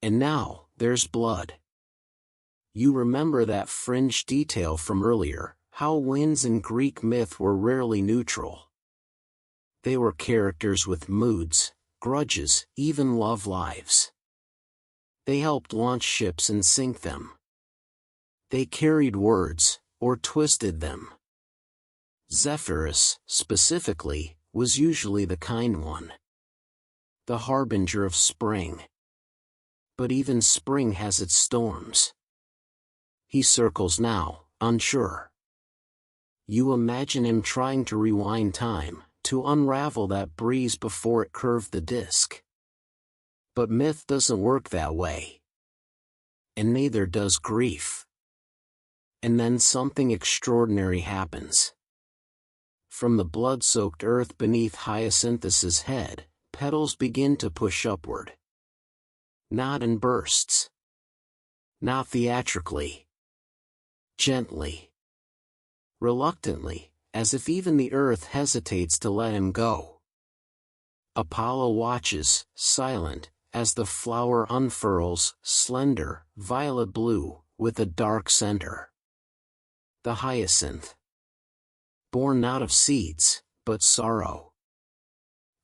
And now, there's blood. You remember that fringe detail from earlier, how winds in Greek myth were rarely neutral. They were characters with moods, grudges, even love lives. They helped launch ships and sink them. They carried words, or twisted them. Zephyrus, specifically, was usually the kind one. The harbinger of spring. But even spring has its storms. He circles now, unsure. You imagine him trying to rewind time, to unravel that breeze before it curved the disc. But myth doesn't work that way. And neither does grief. And then something extraordinary happens. From the blood-soaked earth beneath Hyacinthus's head, petals begin to push upward. Not in bursts. Not theatrically. Gently. Reluctantly, as if even the earth hesitates to let him go. Apollo watches, silent, as the flower unfurls, slender, violet blue, with a dark center. The hyacinth. Born not of seeds, but sorrow.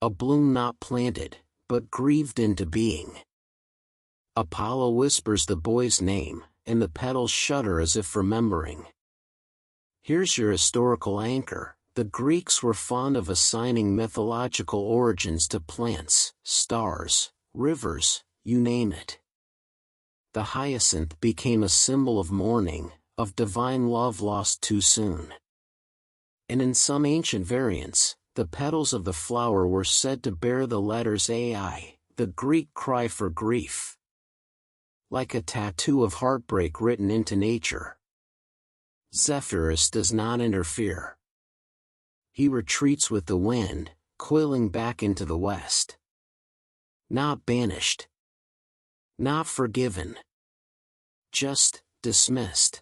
A bloom not planted, but grieved into being. Apollo whispers the boy's name, and the petals shudder as if remembering. Here's your historical anchor. The Greeks were fond of assigning mythological origins to plants, stars, rivers, you name it. The hyacinth became a symbol of mourning, of divine love lost too soon. And in some ancient variants, the petals of the flower were said to bear the letters Ai, the Greek cry for grief. Like a tattoo of heartbreak written into nature. Zephyrus does not interfere. He retreats with the wind, coiling back into the west. Not banished. Not forgiven. Just dismissed.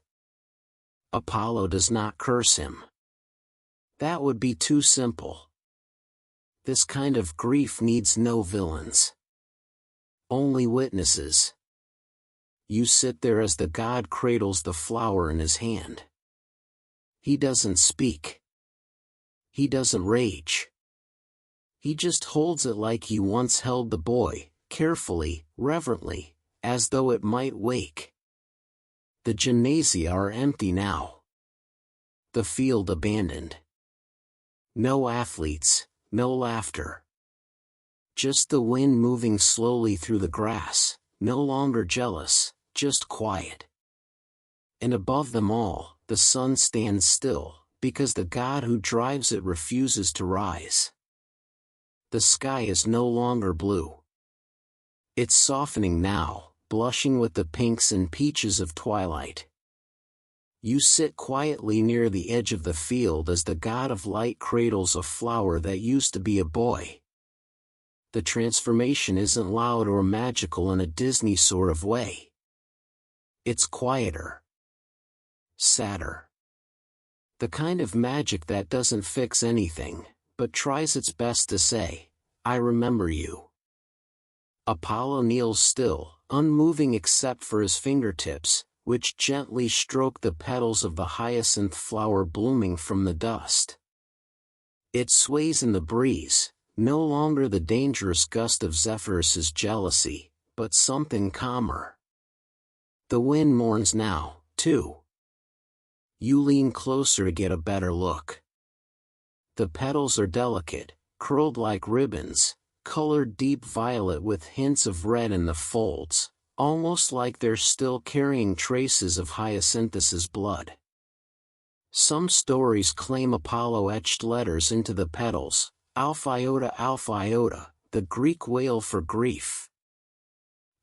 Apollo does not curse him. That would be too simple. This kind of grief needs no villains. Only witnesses. You sit there as the god cradles the flower in his hand. He doesn't speak. He doesn't rage. He just holds it like he once held the boy, carefully, reverently, as though it might wake. The Gymnasia are empty now. The field abandoned. No athletes, no laughter. Just the wind moving slowly through the grass, no longer jealous, just quiet. And above them all, the sun stands still, because the god who drives it refuses to rise. The sky is no longer blue. It's softening now, blushing with the pinks and peaches of twilight. You sit quietly near the edge of the field as the god of light cradles a flower that used to be a boy. The transformation isn't loud or magical in a Disney sort of way. It's quieter. Sadder. The kind of magic that doesn't fix anything, but tries its best to say, "I remember you." Apollo kneels still, unmoving except for his fingertips, which gently stroke the petals of the hyacinth flower blooming from the dust. It sways in the breeze, no longer the dangerous gust of Zephyr's jealousy, but something calmer. The wind mourns now, too. You lean closer to get a better look. The petals are delicate, curled like ribbons, colored deep violet with hints of red in the folds, almost like they're still carrying traces of Hyacinthus's blood. Some stories claim Apollo etched letters into the petals, Alpha Iota, the Greek wail for grief.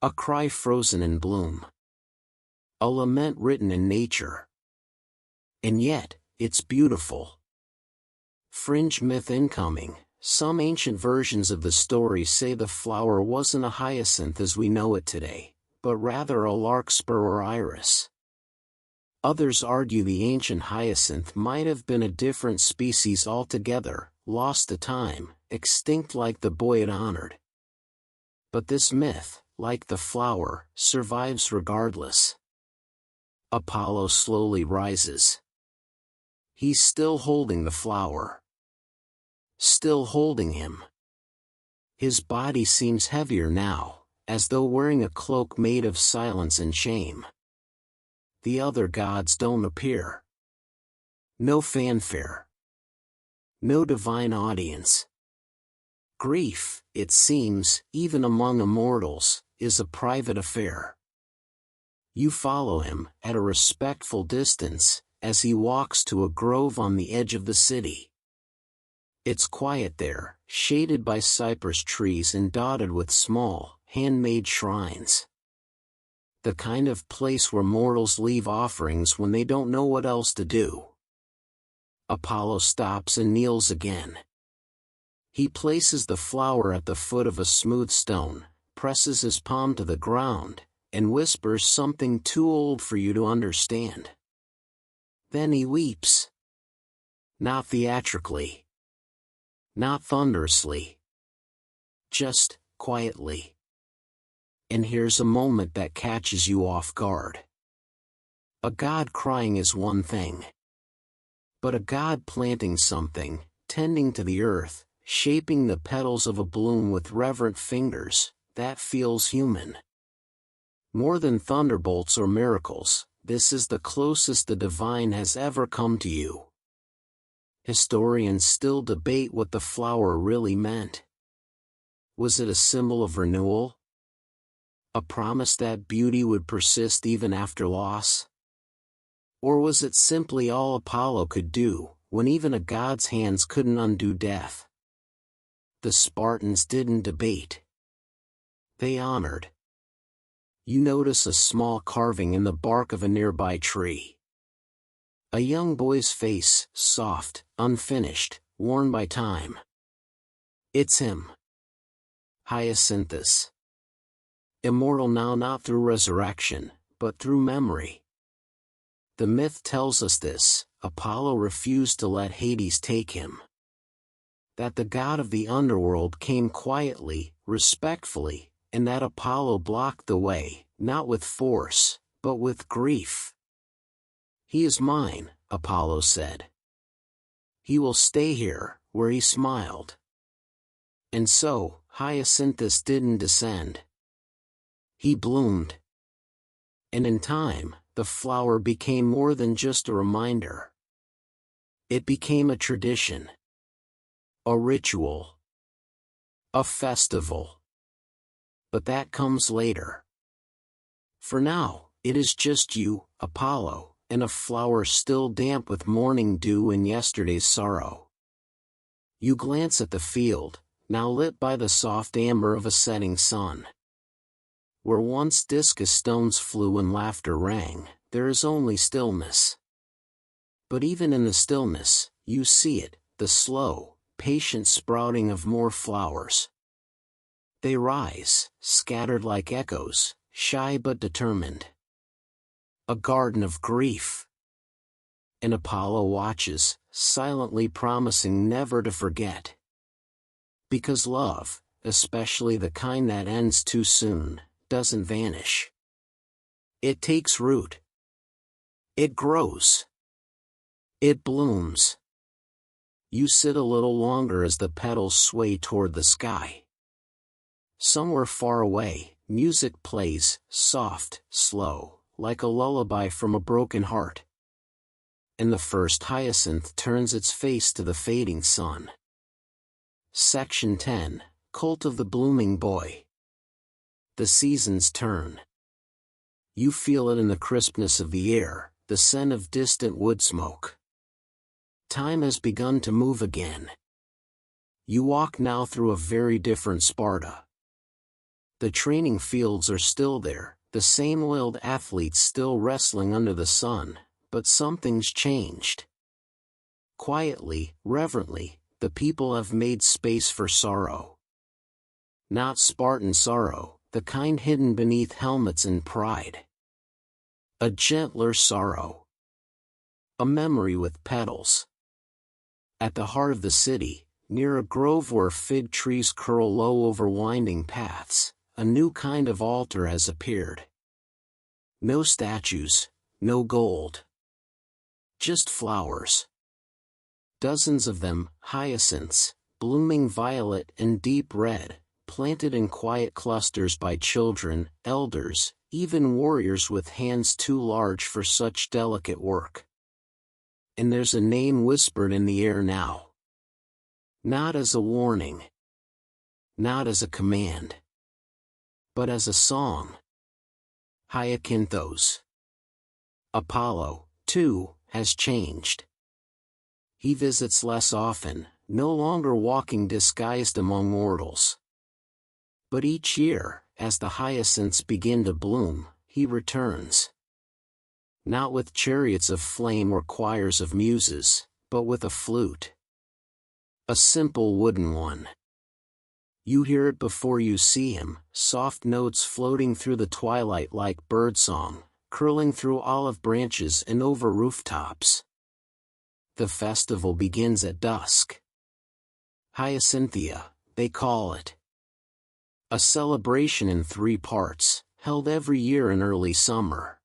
A cry frozen in bloom. A lament written in nature. And yet, it's beautiful. Fringe myth incoming. Some ancient versions of the story say the flower wasn't a hyacinth as we know it today, but rather a larkspur or iris. Others argue the ancient hyacinth might have been a different species altogether, lost to time, extinct like the boy it honored. But this myth, like the flower, survives regardless. Apollo slowly rises. He's still holding the flower. Still holding him. His body seems heavier now, as though wearing a cloak made of silence and shame. The other gods don't appear. No fanfare. No divine audience. Grief, it seems, even among immortals, is a private affair. You follow him, at a respectful distance, as he walks to a grove on the edge of the city. It's quiet there, shaded by cypress trees and dotted with small, handmade shrines. The kind of place where mortals leave offerings when they don't know what else to do. Apollo stops and kneels again. He places the flower at the foot of a smooth stone, presses his palm to the ground, and whispers something too old for you to understand. Then he weeps. Not theatrically. Not thunderously. Just, quietly. And here's a moment that catches you off guard. A god crying is one thing. But a god planting something, tending to the earth, shaping the petals of a bloom with reverent fingers, that feels human. More than thunderbolts or miracles, this is the closest the divine has ever come to you. Historians still debate what the flower really meant. Was it a symbol of renewal? A promise that beauty would persist even after loss? Or was it simply all Apollo could do, when even a god's hands couldn't undo death? The Spartans didn't debate. They honored. You notice a small carving in the bark of a nearby tree. A young boy's face, soft, unfinished, worn by time. It's him. Hyacinthus. Immortal now not through resurrection, but through memory. The myth tells us this: Apollo refused to let Hades take him. That the god of the underworld came quietly, respectfully, and that Apollo blocked the way, not with force, but with grief. "He is mine," Apollo said. "He will stay here," where he smiled. And so, Hyacinthus didn't descend. He bloomed. And in time, the flower became more than just a reminder. It became a tradition. A ritual. A festival. But that comes later. For now, it is just you, Apollo, and a flower still damp with morning dew and yesterday's sorrow. You glance at the field, now lit by the soft amber of a setting sun. Where once discus stones flew and laughter rang, there is only stillness. But even in the stillness, you see it, the slow, patient sprouting of more flowers. They rise, scattered like echoes, shy but determined. A garden of grief. And Apollo watches, silently promising never to forget. Because love, especially the kind that ends too soon, doesn't vanish. It takes root. It grows. It blooms. You sit a little longer as the petals sway toward the sky. Somewhere far away, music plays, soft, slow, like a lullaby from a broken heart. And the first hyacinth turns its face to the fading sun. Section 10, Cult of the Blooming Boy. The seasons turn. You feel it in the crispness of the air, the scent of distant wood smoke. Time has begun to move again. You walk now through a very different Sparta. The training fields are still there, the same oiled athletes still wrestling under the sun, but something's changed. Quietly, reverently, the people have made space for sorrow. Not Spartan sorrow, the kind hidden beneath helmets and pride. A gentler sorrow. A memory with petals. At the heart of the city, near a grove where fig trees curl low over winding paths, a new kind of altar has appeared. No statues, no gold. Just flowers. Dozens of them, hyacinths, blooming violet and deep red, planted in quiet clusters by children, elders, even warriors with hands too large for such delicate work. And there's a name whispered in the air now. Not as a warning. Not as a command. But as a song. Hyacinthos. Apollo, too, has changed. He visits less often, no longer walking disguised among mortals. But each year, as the hyacinths begin to bloom, he returns. Not with chariots of flame or choirs of muses, but with a flute. A simple wooden one. You hear it before you see him, soft notes floating through the twilight like birdsong, curling through olive branches and over rooftops. The festival begins at dusk. Hyacinthia, they call it. A celebration in 3 parts, held every year in early summer.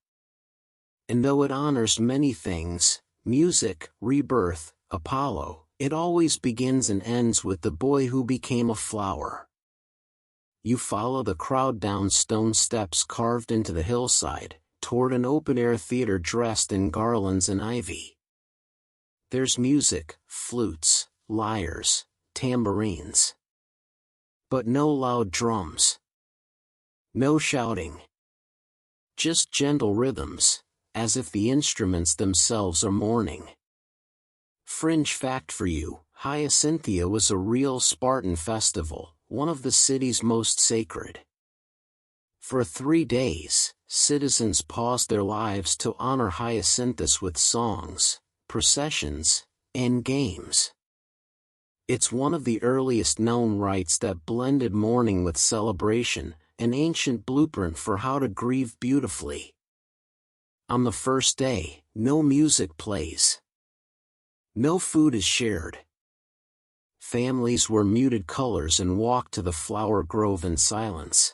And though it honors many things, music, rebirth, Apollo, it always begins and ends with the boy who became a flower. You follow the crowd down stone steps carved into the hillside, toward an open-air theater dressed in garlands and ivy. There's music, flutes, lyres, tambourines. But no loud drums. No shouting. Just gentle rhythms, as if the instruments themselves are mourning. Fringe fact for you, Hyacinthia was a real Spartan festival, one of the city's most sacred. For 3 days, citizens paused their lives to honor Hyacinthus with songs, processions, and games. It's one of the earliest known rites that blended mourning with celebration, an ancient blueprint for how to grieve beautifully. On the first day, no music plays. No food is shared. Families wear muted colors and walk to the flower grove in silence.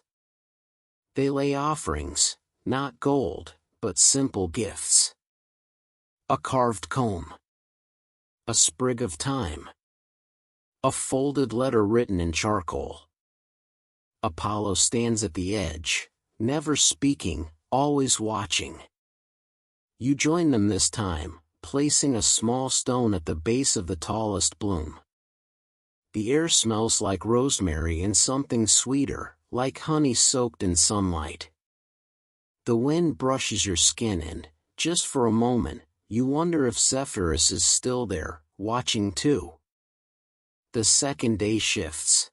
They lay offerings, not gold, but simple gifts. A carved comb. A sprig of thyme. A folded letter written in charcoal. Apollo stands at the edge, never speaking, always watching. You join them this time, placing a small stone at the base of the tallest bloom. The air smells like rosemary and something sweeter, like honey soaked in sunlight. The wind brushes your skin and, just for a moment, you wonder if Zephyr is still there, watching too. The second day shifts.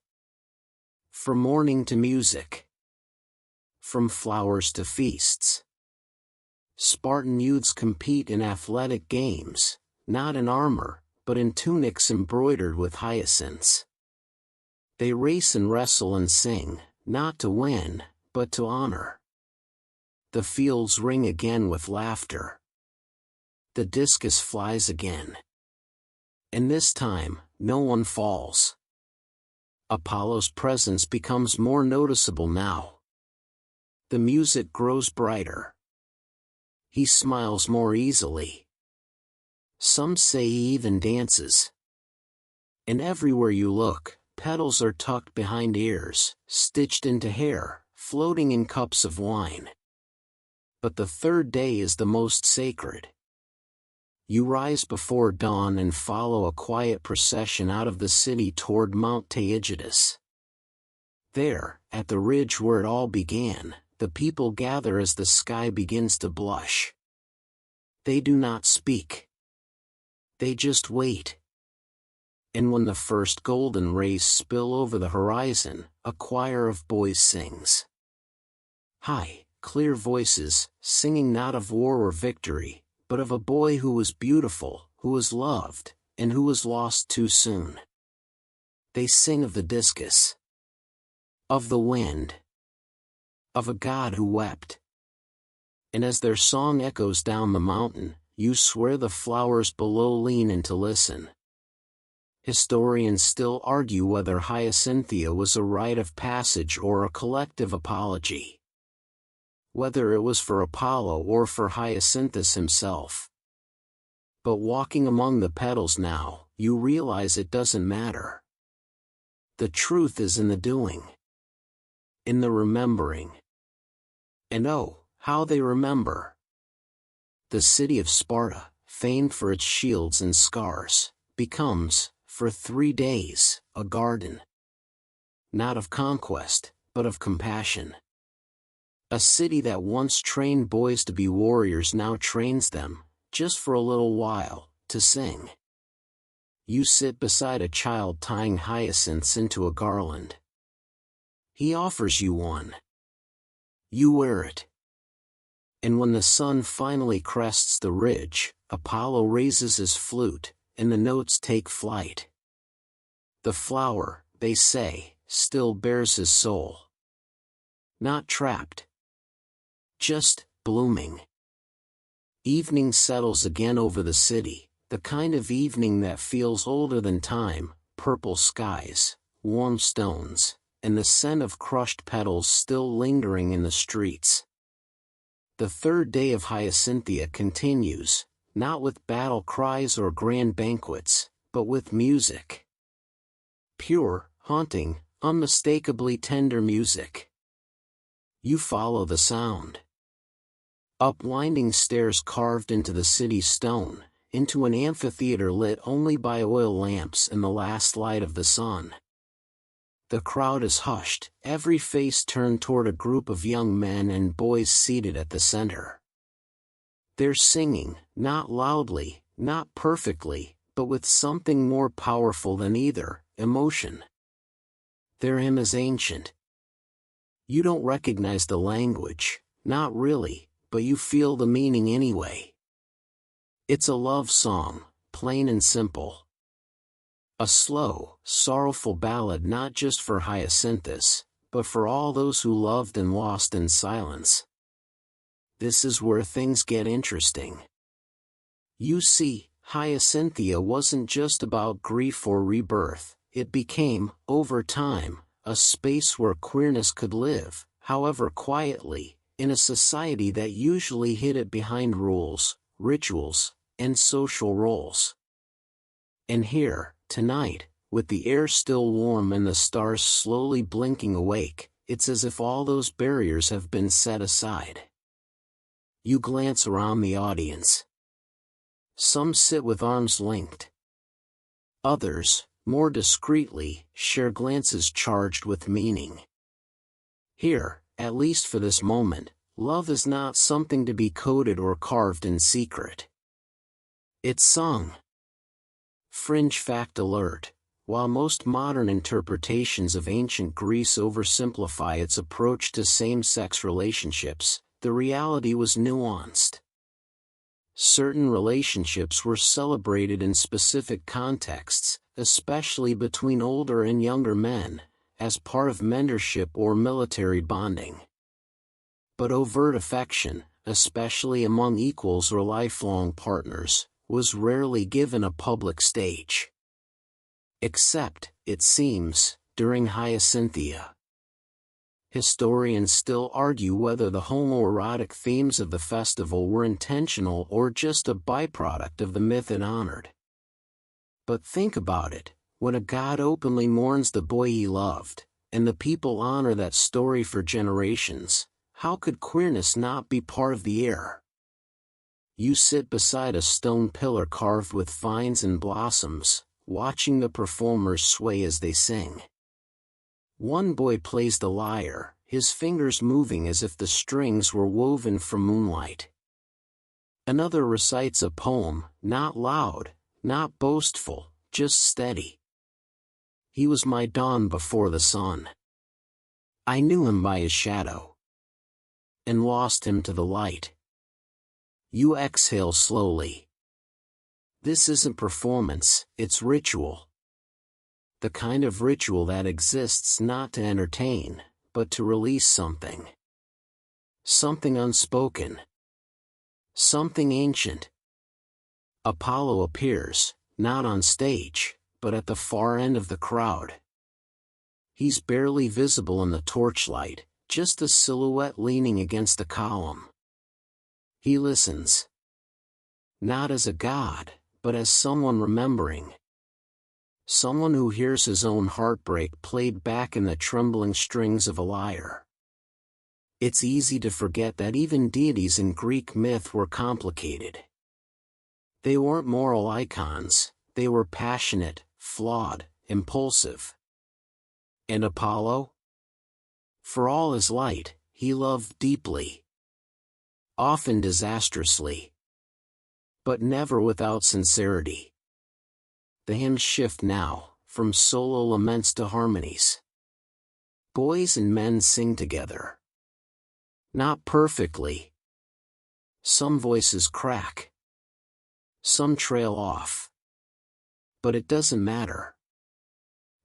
From mourning to music. From flowers to feasts. Spartan youths compete in athletic games, not in armor, but in tunics embroidered with hyacinths. They race and wrestle and sing, not to win, but to honor. The fields ring again with laughter. The discus flies again. And this time, no one falls. Apollo's presence becomes more noticeable now. The music grows brighter. He smiles more easily. Some say he even dances. And everywhere you look, petals are tucked behind ears, stitched into hair, floating in cups of wine. But the third day is the most sacred. You rise before dawn and follow a quiet procession out of the city toward Mount Taygetus. There, at the ridge where it all began, the people gather as the sky begins to blush. They do not speak. They just wait. And when the first golden rays spill over the horizon, a choir of boys sings. High, clear voices, singing not of war or victory, but of a boy who was beautiful, who was loved, and who was lost too soon. They sing of the discus. Of the wind. Of a god who wept. And as their song echoes down the mountain, you swear the flowers below lean in to listen. Historians still argue whether Hyacinthia was a rite of passage or a collective apology. Whether it was for Apollo or for Hyacinthus himself. But walking among the petals now, you realize it doesn't matter. The truth is in the doing. In the remembering. And oh, how they remember. The city of Sparta, famed for its shields and scars, becomes, for 3 days, a garden. Not of conquest, but of compassion. A city that once trained boys to be warriors now trains them, just for a little while, to sing. You sit beside a child tying hyacinths into a garland. He offers you one. You wear it. And when the sun finally crests the ridge, Apollo raises his flute, and the notes take flight. The flower, they say, still bears his soul. Not trapped. Just blooming. Evening settles again over the city, the kind of evening that feels older than time, purple skies, warm stones, and the scent of crushed petals still lingering in the streets. The third day of Hyacinthia continues, not with battle cries or grand banquets, but with music. Pure, haunting, unmistakably tender music. You follow the sound. Up winding stairs carved into the city's stone, into an amphitheater lit only by oil lamps and the last light of the sun. The crowd is hushed, every face turned toward a group of young men and boys seated at the center. They're singing, not loudly, not perfectly, but with something more powerful than either, emotion. Their hymn is ancient. You don't recognize the language, not really, but you feel the meaning anyway. It's a love song, plain and simple. A slow, sorrowful ballad not just for Hyacinthus, but for all those who loved and lost in silence. this is where things get interesting. You see, Hyacinthia wasn't just about grief or rebirth, it became, over time, a space where queerness could live, however quietly, in a society that usually hid it behind rules, rituals, and social roles. And here, tonight, with the air still warm and the stars slowly blinking awake, it's as if all those barriers have been set aside. You glance around the audience. Some sit with arms linked. Others, more discreetly, share glances charged with meaning. Here, at least for this moment, love is not something to be coded or carved in secret. It's sung. Fringe fact alert: while most modern interpretations of ancient Greece oversimplify its approach to same-sex relationships, the reality was nuanced. Certain relationships were celebrated in specific contexts, especially between older and younger men, as part of mentorship or military bonding. But overt affection, especially among equals or lifelong partners, was rarely given a public stage. Except, it seems, during Hyacinthia. Historians still argue whether the homoerotic themes of the festival were intentional or just a byproduct of the myth it honored. But think about it, when a god openly mourns the boy he loved, and the people honor that story for generations, how could queerness not be part of the air? You sit beside a stone pillar carved with vines and blossoms, watching the performers sway as they sing. One boy plays the lyre, his fingers moving as if the strings were woven from moonlight. Another recites a poem, not loud, not boastful, just steady. He was my dawn before the sun. I knew him by his shadow, and lost him to the light. You exhale slowly. This isn't performance, it's ritual. The kind of ritual that exists not to entertain, but to release something. Something unspoken. Something ancient. Apollo appears, not on stage, but at the far end of the crowd. He's barely visible in the torchlight, just a silhouette leaning against the column. He listens. Not as a god, but as someone remembering. Someone who hears his own heartbreak played back in the trembling strings of a lyre. It's easy to forget that even deities in Greek myth were complicated. They weren't moral icons, they were passionate, flawed, impulsive. And Apollo? For all his light, he loved deeply. Often disastrously. But never without sincerity. The hymns shift now, from solo laments to harmonies. Boys and men sing together. Not perfectly. Some voices crack. Some trail off. But it doesn't matter.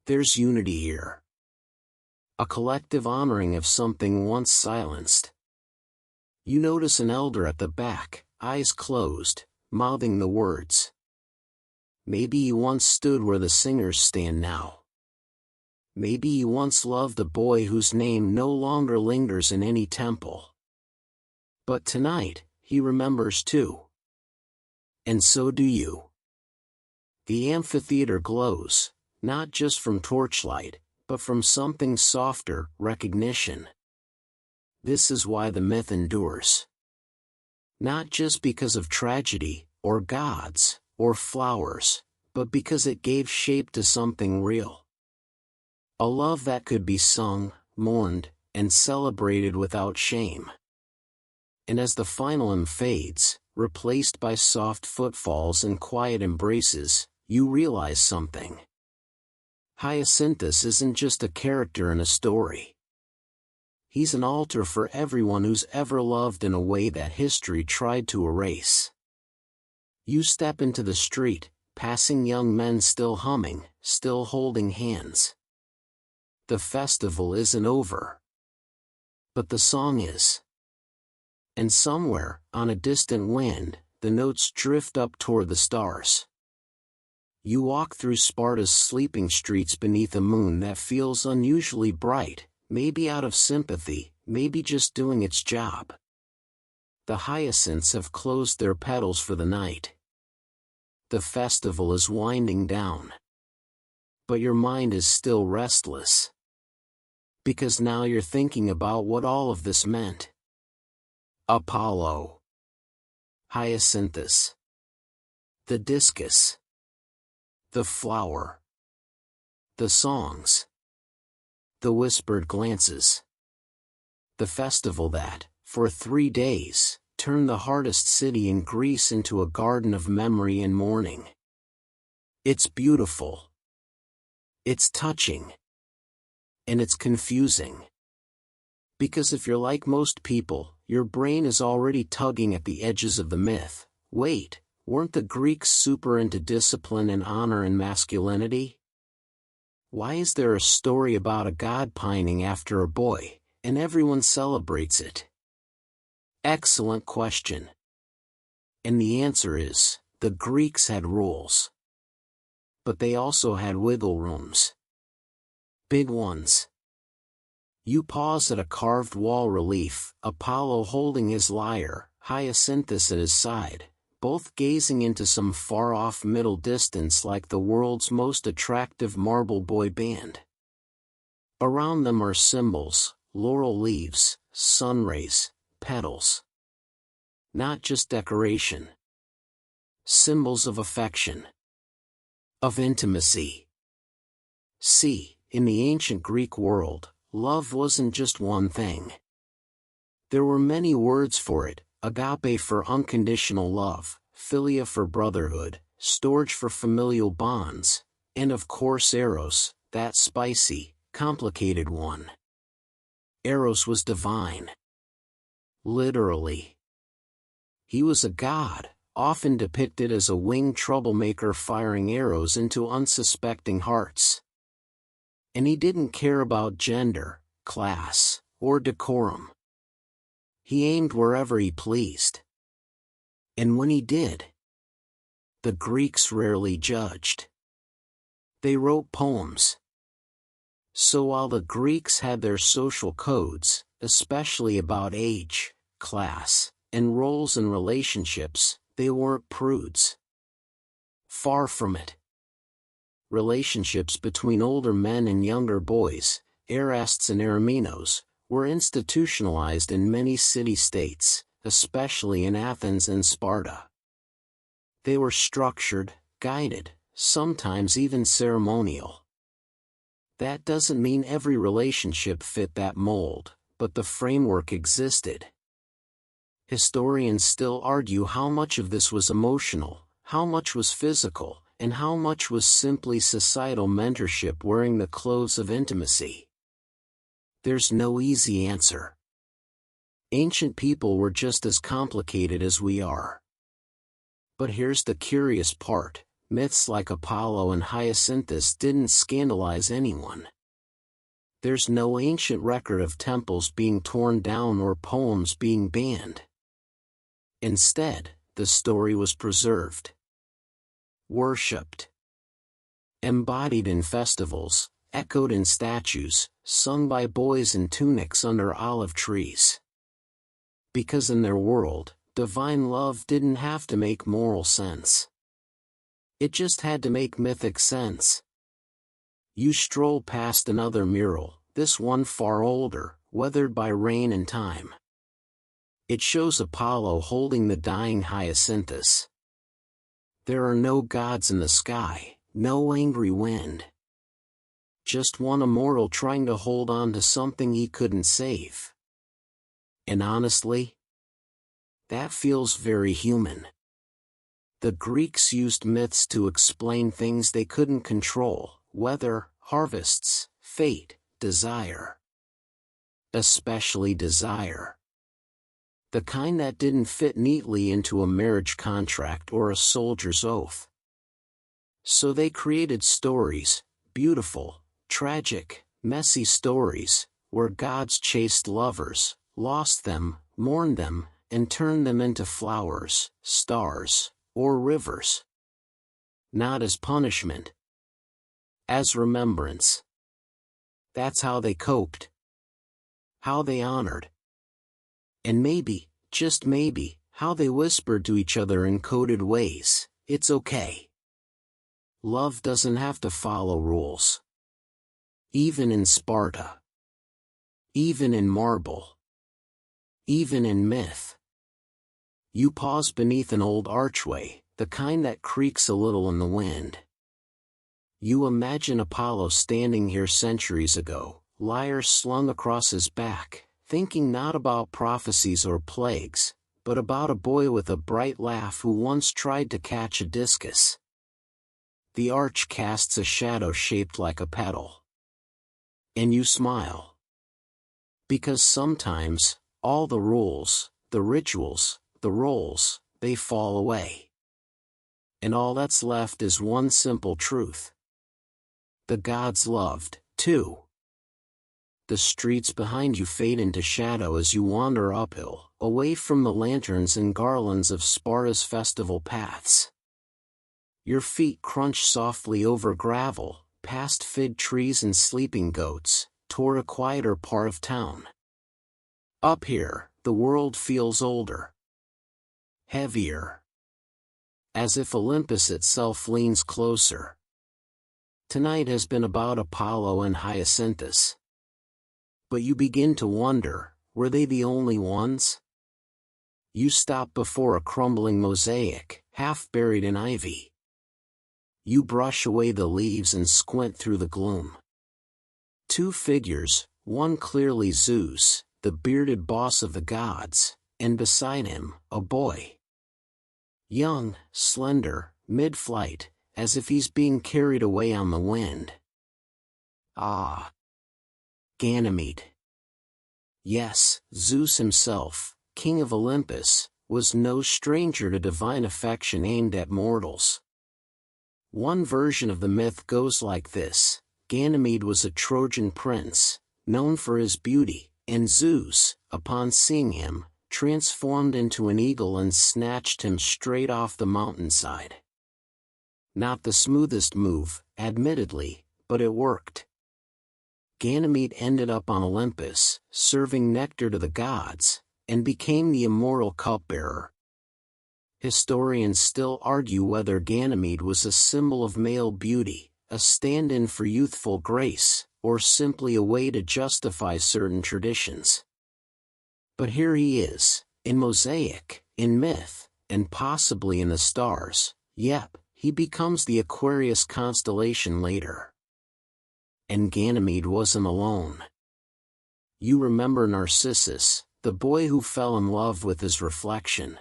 There's unity here. A collective honoring of something once silenced. You notice an elder at the back, eyes closed, mouthing the words. Maybe he once stood where the singers stand now. Maybe he once loved a boy whose name no longer lingers in any temple. But tonight, he remembers too. And so do you. The amphitheater glows, not just from torchlight, but from something softer, recognition. This is why the myth endures. Not just because of tragedy, or gods, or flowers, but because it gave shape to something real. A love that could be sung, mourned, and celebrated without shame. And as the final hymn fades, replaced by soft footfalls and quiet embraces, you realize something. Hyacinthus isn't just a character in a story. He's an altar for everyone who's ever loved in a way that history tried to erase. You step into the street, passing young men still humming, still holding hands. The festival isn't over. But the song is. And somewhere, on a distant wind, the notes drift up toward the stars. You walk through Sparta's sleeping streets beneath a moon that feels unusually bright, maybe out of sympathy, maybe just doing its job. The hyacinths have closed their petals for the night. The festival is winding down. But your mind is still restless. Because now you're thinking about what all of this meant. Apollo. Hyacinthus. The discus. The flower. The songs. The whispered glances. The festival that, for 3 days, turned the hardest city in Greece into a garden of memory and mourning. It's beautiful. It's touching. And it's confusing. Because if you're like most people, your brain is already tugging at the edges of the myth. Wait, weren't the Greeks super into discipline and honor and masculinity? Why is there a story about a god pining after a boy, and everyone celebrates it? Excellent question. And the answer is, the Greeks had rules. But they also had wiggle rooms. Big ones. You pause at a carved wall relief, Apollo holding his lyre, Hyacinthus at his side, both gazing into some far-off middle distance like the world's most attractive marble boy band. Around them are symbols, laurel leaves, sun rays, petals. Not just decoration. Symbols of affection. Of intimacy. See, in the ancient Greek world, love wasn't just one thing. There were many words for it: agape for unconditional love, philia for brotherhood, storge for familial bonds, and of course Eros, that spicy, complicated one. Eros was divine. Literally. He was a god, often depicted as a winged troublemaker firing arrows into unsuspecting hearts. And he didn't care about gender, class, or decorum. He aimed wherever he pleased. And when he did, the Greeks rarely judged. They wrote poems. So while the Greeks had their social codes, especially about age, class, and roles in relationships, they weren't prudes. Far from it. Relationships between older men and younger boys, Erasts and Eromenos, were institutionalized in many city-states, especially in Athens and Sparta. They were structured, guided, sometimes even ceremonial. That doesn't mean every relationship fit that mold, but the framework existed. Historians still argue how much of this was emotional, how much was physical, and how much was simply societal mentorship wearing the clothes of intimacy. There's no easy answer. Ancient people were just as complicated as we are. But here's the curious part: myths like Apollo and Hyacinthus didn't scandalize anyone. There's no ancient record of temples being torn down or poems being banned. Instead, the story was preserved. Worshipped. Embodied in festivals, echoed in statues, sung by boys in tunics under olive trees. Because in their world, divine love didn't have to make moral sense. It just had to make mythic sense. You stroll past another mural, this one far older, weathered by rain and time. It shows Apollo holding the dying Hyacinthus. There are no gods in the sky, no angry wind. Just one immortal trying to hold on to something he couldn't save. And honestly, that feels very human. The Greeks used myths to explain things they couldn't control: weather, harvests, fate, desire. Especially desire. The kind that didn't fit neatly into a marriage contract or a soldier's oath. So they created stories, beautiful, tragic, messy stories, where gods chased lovers, lost them, mourned them, and turned them into flowers, stars, or rivers. Not as punishment, as remembrance. That's how they coped. How they honored. And maybe, just maybe, how they whispered to each other in coded ways, it's okay. Love doesn't have to follow rules. Even in Sparta. Even in marble. Even in myth. You pause beneath an old archway, the kind that creaks a little in the wind. You imagine Apollo standing here centuries ago, lyre slung across his back, thinking not about prophecies or plagues, but about a boy with a bright laugh who once tried to catch a discus. The arch casts a shadow shaped like a petal. And you smile. Because sometimes, all the rules, the rituals, the roles, they fall away. And all that's left is one simple truth. The gods loved, too. The streets behind you fade into shadow as you wander uphill, away from the lanterns and garlands of Sparta's festival paths. Your feet crunch softly over gravel, past fig trees and sleeping goats, toward a quieter part of town. Up here, the world feels older. Heavier. As if Olympus itself leans closer. Tonight has been about Apollo and Hyacinthus. But you begin to wonder, were they the only ones? You stop before a crumbling mosaic, half buried in ivy. You brush away the leaves and squint through the gloom. Two figures, one clearly Zeus, the bearded boss of the gods, and beside him, a boy. Young, slender, mid-flight, as if he's being carried away on the wind. Ah. Ganymede. Yes, Zeus himself, king of Olympus, was no stranger to divine affection aimed at mortals. One version of the myth goes like this: Ganymede was a Trojan prince, known for his beauty, and Zeus, upon seeing him, transformed into an eagle and snatched him straight off the mountainside. Not the smoothest move, admittedly, but it worked. Ganymede ended up on Olympus, serving nectar to the gods, and became the immortal cupbearer. Historians still argue whether Ganymede was a symbol of male beauty, a stand-in for youthful grace, or simply a way to justify certain traditions. But here he is, in mosaic, in myth, and possibly in the stars. Yep, he becomes the Aquarius constellation later. And Ganymede wasn't alone. You remember Narcissus, the boy who fell in love with his reflection.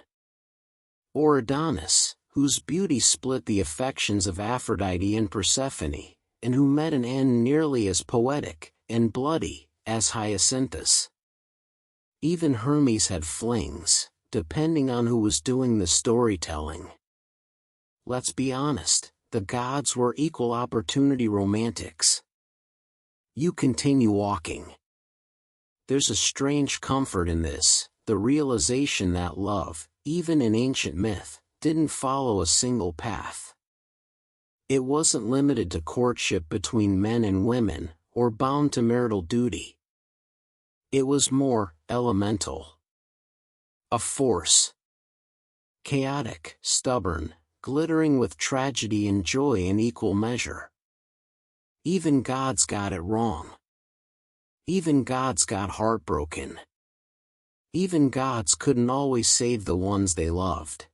Or Adonis, whose beauty split the affections of Aphrodite and Persephone, and who met an end nearly as poetic and bloody as Hyacinthus. Even Hermes had flings, depending on who was doing the storytelling. Let's be honest, the gods were equal opportunity romantics. You continue walking. There's a strange comfort in this, the realization that love, even in ancient myth, didn't follow a single path. It wasn't limited to courtship between men and women, or bound to marital duty. It was more elemental. A force. Chaotic, stubborn, glittering with tragedy and joy in equal measure. Even gods got it wrong. Even gods got heartbroken. Even gods couldn't always save the ones they loved.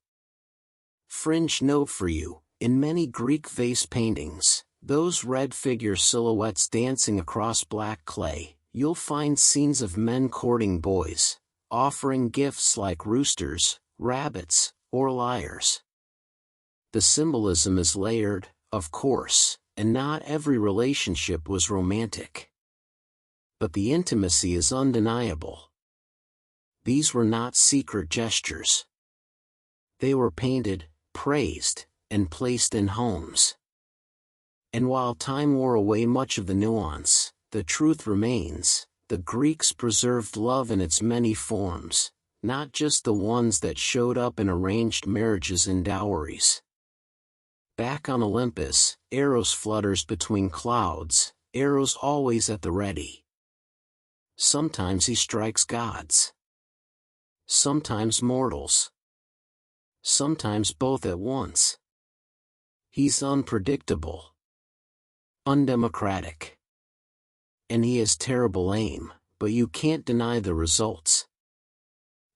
Fringe note for you, in many Greek vase paintings, those red figure silhouettes dancing across black clay, you'll find scenes of men courting boys, offering gifts like roosters, rabbits, or lyres. The symbolism is layered, of course, and not every relationship was romantic. But the intimacy is undeniable. These were not secret gestures. They were painted, praised, and placed in homes. And while time wore away much of the nuance, the truth remains: the Greeks preserved love in its many forms, not just the ones that showed up in arranged marriages and dowries. Back on Olympus, Eros flutters between clouds, arrows always at the ready. Sometimes he strikes gods. Sometimes mortals. Sometimes both at once. He's unpredictable. Undemocratic. And he has terrible aim, but you can't deny the results.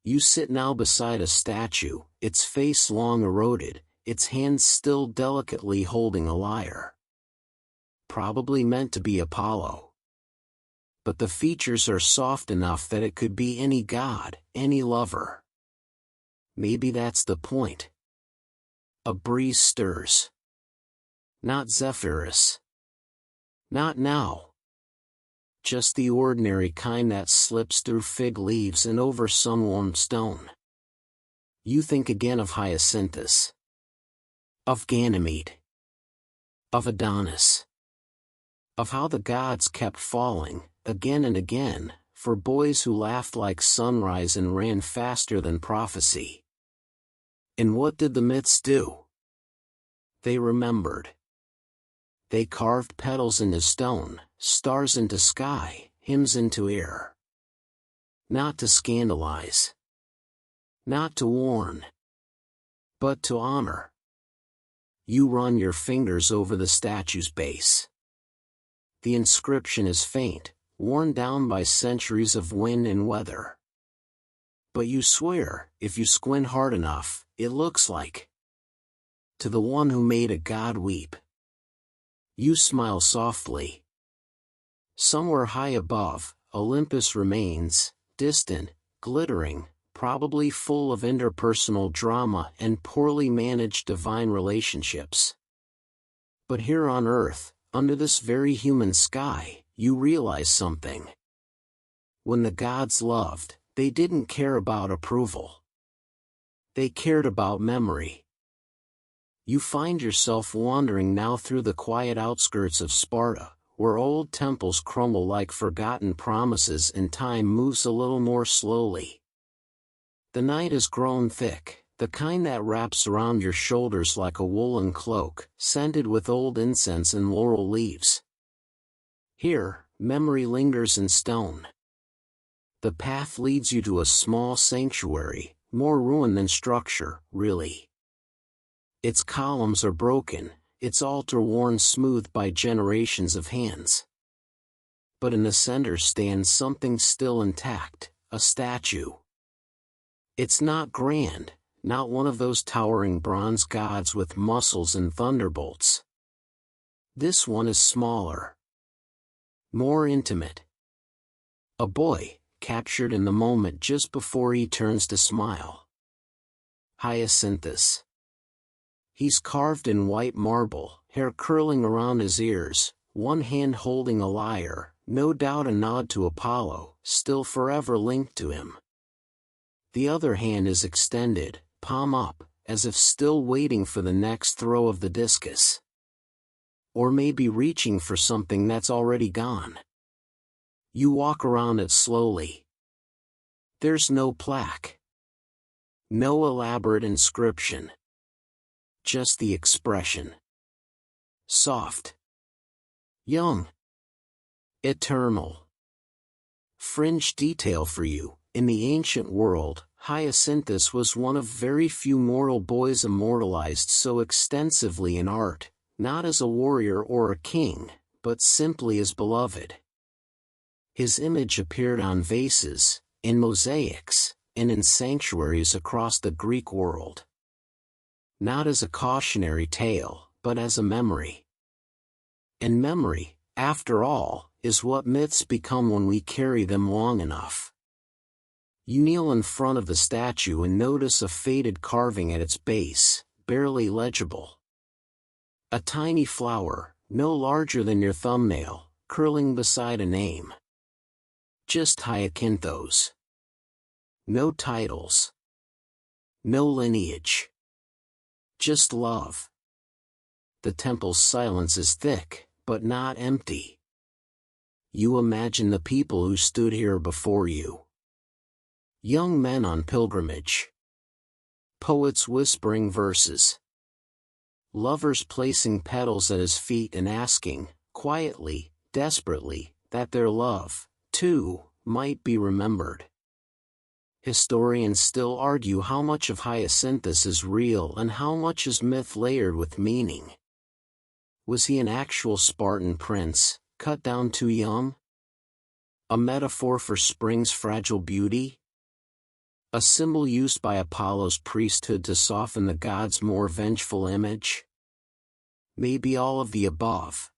You sit now beside a statue, its face long eroded, its hands still delicately holding a lyre. Probably meant to be Apollo. But the features are soft enough that it could be any god, any lover. Maybe that's the point. A breeze stirs. Not Zephyrus. Not now. Just the ordinary kind that slips through fig leaves and over sun-warmed stone. You think again of Hyacinthus. Of Ganymede. Of Adonis. Of how the gods kept falling, again and again, for boys who laughed like sunrise and ran faster than prophecy. And what did the myths do? They remembered. They carved petals into stone, stars into sky, hymns into air. Not to scandalize. Not to warn. But to honor. You run your fingers over the statue's base. The inscription is faint, worn down by centuries of wind and weather. But you swear, if you squint hard enough, it looks like. To the one who made a god weep. You smile softly. Somewhere high above, Olympus remains, distant, glittering, probably full of interpersonal drama and poorly managed divine relationships. But here on Earth, under this very human sky, you realize something. When the gods loved, they didn't care about approval. They cared about memory. You find yourself wandering now through the quiet outskirts of Sparta, where old temples crumble like forgotten promises and time moves a little more slowly. The night has grown thick, the kind that wraps around your shoulders like a woolen cloak, scented with old incense and laurel leaves. Here, memory lingers in stone. The path leads you to a small sanctuary, more ruin than structure, really. Its columns are broken, its altar worn smooth by generations of hands. But in the center stands something still intact, a statue. It's not grand, not one of those towering bronze gods with muscles and thunderbolts. This one is smaller. More intimate. A boy, captured in the moment just before he turns to smile. Hyacinthus. He's carved in white marble, hair curling around his ears, one hand holding a lyre, no doubt a nod to Apollo, still forever linked to him. The other hand is extended, palm up, as if still waiting for the next throw of the discus. Or maybe reaching for something that's already gone. You walk around it slowly. There's no plaque. No elaborate inscription. Just the expression. Soft. Young. Eternal. Fringe detail for you. In the ancient world, Hyacinthus was one of very few mortal boys immortalized so extensively in art, not as a warrior or a king, but simply as beloved. His image appeared on vases, in mosaics, and in sanctuaries across the Greek world. Not as a cautionary tale, but as a memory. And memory, after all, is what myths become when we carry them long enough. You kneel in front of the statue and notice a faded carving at its base, barely legible. A tiny flower, no larger than your thumbnail, curling beside a name. Just Hyacinthos. No titles. No lineage. Just love. The temple's silence is thick, but not empty. You imagine the people who stood here before you. Young men on pilgrimage. Poets whispering verses. Lovers placing petals at his feet and asking, quietly, desperately, that their love, too, might be remembered. Historians still argue how much of Hyacinthus is real and how much is myth layered with meaning. Was he an actual Spartan prince, cut down too young? A metaphor for spring's fragile beauty? A symbol used by Apollo's priesthood to soften the god's more vengeful image? Maybe all of the above.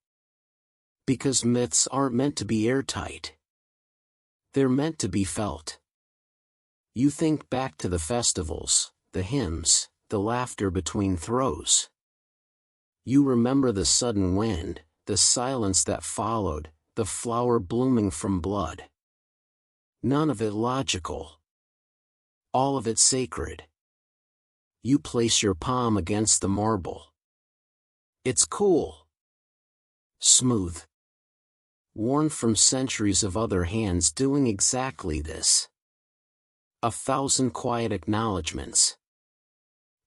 Because myths aren't meant to be airtight. They're meant to be felt. You think back to the festivals, the hymns, the laughter between throws. You remember the sudden wind, the silence that followed, the flower blooming from blood. None of it logical. All of it sacred. You place your palm against the marble. It's cool. Smooth. Worn from centuries of other hands doing exactly this. 1,000 quiet acknowledgments.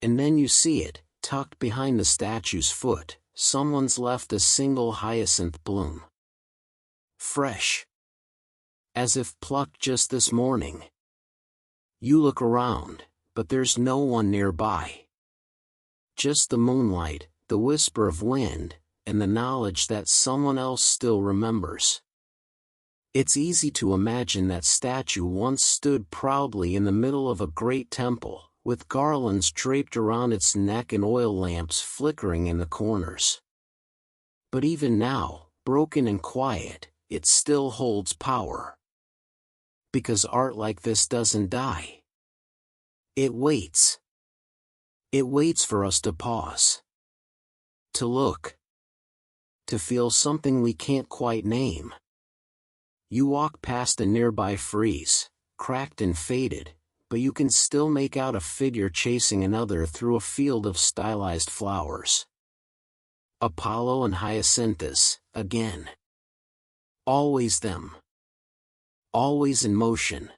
And then you see it, tucked behind the statue's foot, someone's left a single hyacinth bloom. Fresh. As if plucked just this morning. You look around, but there's no one nearby. Just the moonlight, the whisper of wind, and the knowledge that someone else still remembers. It's easy to imagine that statue once stood proudly in the middle of a great temple, with garlands draped around its neck and oil lamps flickering in the corners. But even now, broken and quiet, it still holds power. Because art like this doesn't die. It waits. It waits for us to pause. To look. To feel something we can't quite name. You walk past a nearby frieze, cracked and faded, but you can still make out a figure chasing another through a field of stylized flowers. Apollo and Hyacinthus, again. Always them. Always in motion.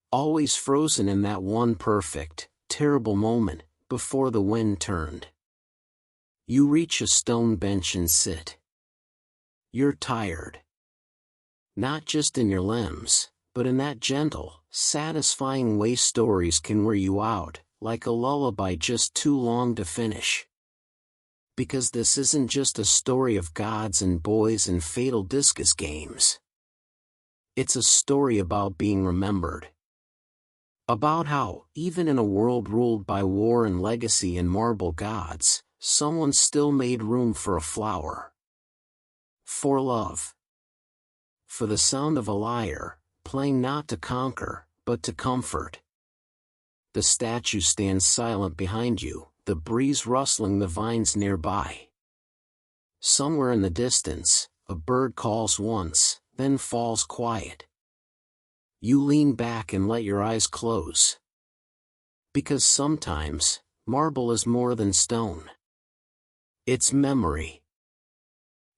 Always frozen in that one perfect, terrible moment, before the wind turned. You reach a stone bench and sit. You're tired. Not just in your limbs, but in that gentle, satisfying way stories can wear you out, like a lullaby just too long to finish. Because this isn't just a story of gods and boys and fatal discus games. It's a story about being remembered. About how, even in a world ruled by war and legacy and marble gods, someone still made room for a flower. For love. For the sound of a lyre, playing not to conquer, but to comfort. The statue stands silent behind you, the breeze rustling the vines nearby. Somewhere in the distance, a bird calls once, then falls quiet. You lean back and let your eyes close. Because sometimes, marble is more than stone. It's memory.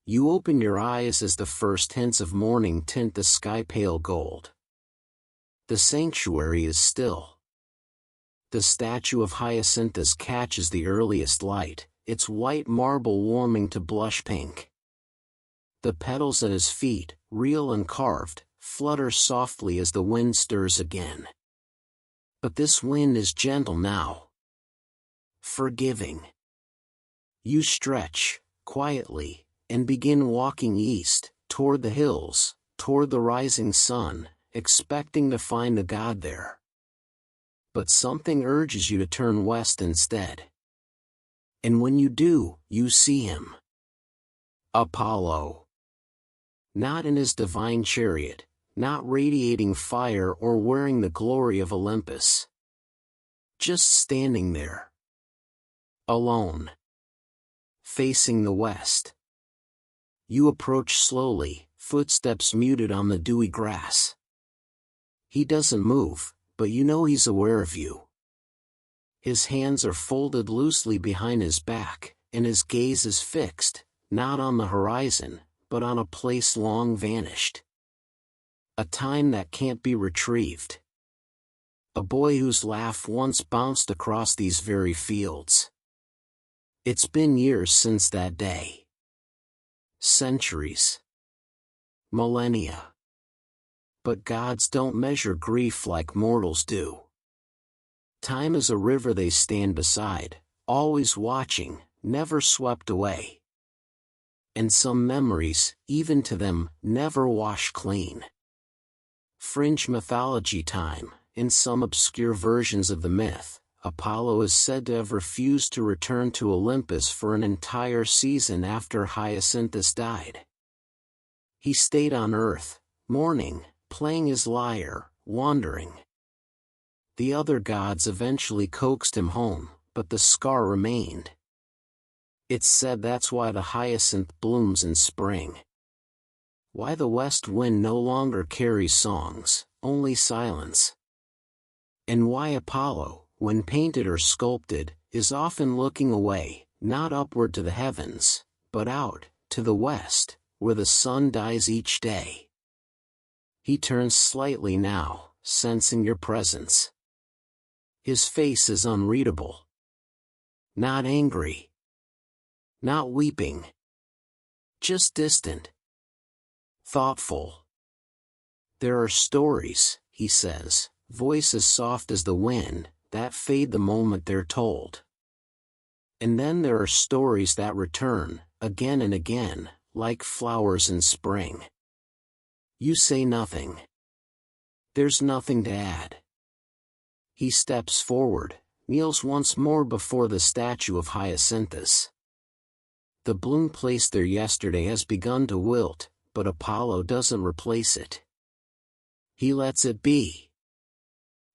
You open your eyes as the first hints of morning tint the sky pale gold. The sanctuary is still. The statue of Hyacinthus catches the earliest light, its white marble warming to blush pink. The petals at his feet, real and carved, flutter softly as the wind stirs again. But this wind is gentle now. Forgiving. You stretch, quietly, and begin walking east, toward the hills, toward the rising sun, expecting to find the god there. But something urges you to turn west instead. And when you do, you see him. Apollo. Not in his divine chariot, not radiating fire or wearing the glory of Olympus. Just standing there. Alone. Facing the west. You approach slowly, footsteps muted on the dewy grass. He doesn't move, but you know he's aware of you. His hands are folded loosely behind his back, and his gaze is fixed, not on the horizon, but on a place long vanished. A time that can't be retrieved. a boy whose laugh once bounced across these very fields. It's been years since that day. Centuries. Millennia. But gods don't measure grief like mortals do. Time is a river they stand beside, always watching, never swept away. And some memories, even to them, never wash clean. Fringe mythology time. In some obscure versions of the myth, Apollo is said to have refused to return to Olympus for an entire season after Hyacinthus died. He stayed on Earth, mourning, playing his lyre, wandering. The other gods eventually coaxed him home, but the scar remained. It's said that's why the hyacinth blooms in spring. Why the west wind no longer carries songs, only silence. And why Apollo, when painted or sculpted, is often looking away, not upward to the heavens, but out, to the west, where the sun dies each day. He turns slightly now, sensing your presence. His face is unreadable. Not angry. Not weeping. Just distant. Thoughtful. There are stories, he says, voice as soft as the wind, that fade the moment they're told. And then there are stories that return, again and again, like flowers in spring. You say nothing. There's nothing to add. He steps forward, kneels once more before the statue of Hyacinthus. The bloom placed there yesterday has begun to wilt, but Apollo doesn't replace it. He lets it be.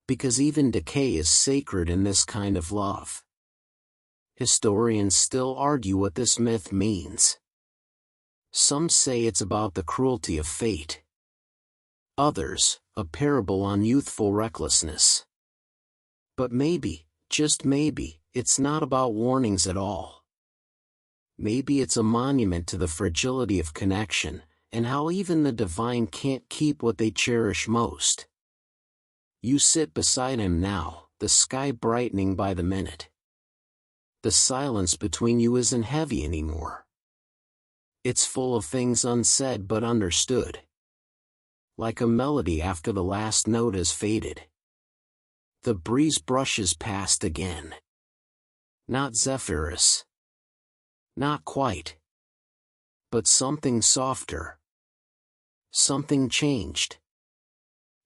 Because even decay is sacred in this kind of love. Historians still argue what this myth means. Some say it's about the cruelty of fate. Others, a parable on youthful recklessness. But maybe, just maybe, it's not about warnings at all. Maybe it's a monument to the fragility of connection, and how even the divine can't keep what they cherish most. You sit beside him now, the sky brightening by the minute. The silence between you isn't heavy anymore. It's full of things unsaid but understood. Like a melody after the last note has faded. The breeze brushes past again. Not Zephyrus. Not quite. But something softer. Something changed.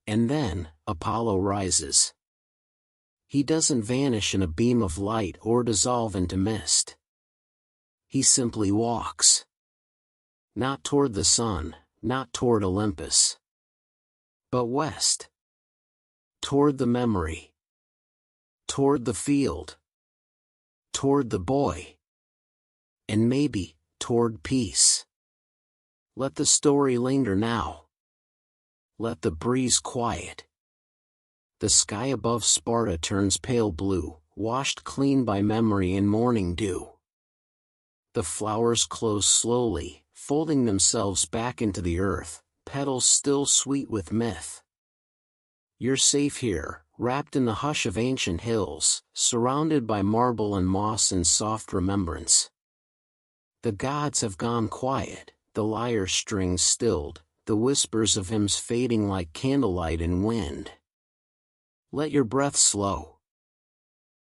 And then, Apollo rises. He doesn't vanish in a beam of light or dissolve into mist. He simply walks. Not toward the sun, not toward Olympus. But west. Toward the memory. Toward the field. Toward the boy. And maybe, toward peace. Let the story linger now. Let the breeze quiet. The sky above Sparta turns pale blue, washed clean by memory and morning dew. The flowers close slowly, folding themselves back into the earth, petals still sweet with myth. You're safe here, wrapped in the hush of ancient hills, surrounded by marble and moss in soft remembrance. The gods have gone quiet, the lyre strings stilled, the whispers of hymns fading like candlelight in wind. Let your breath slow.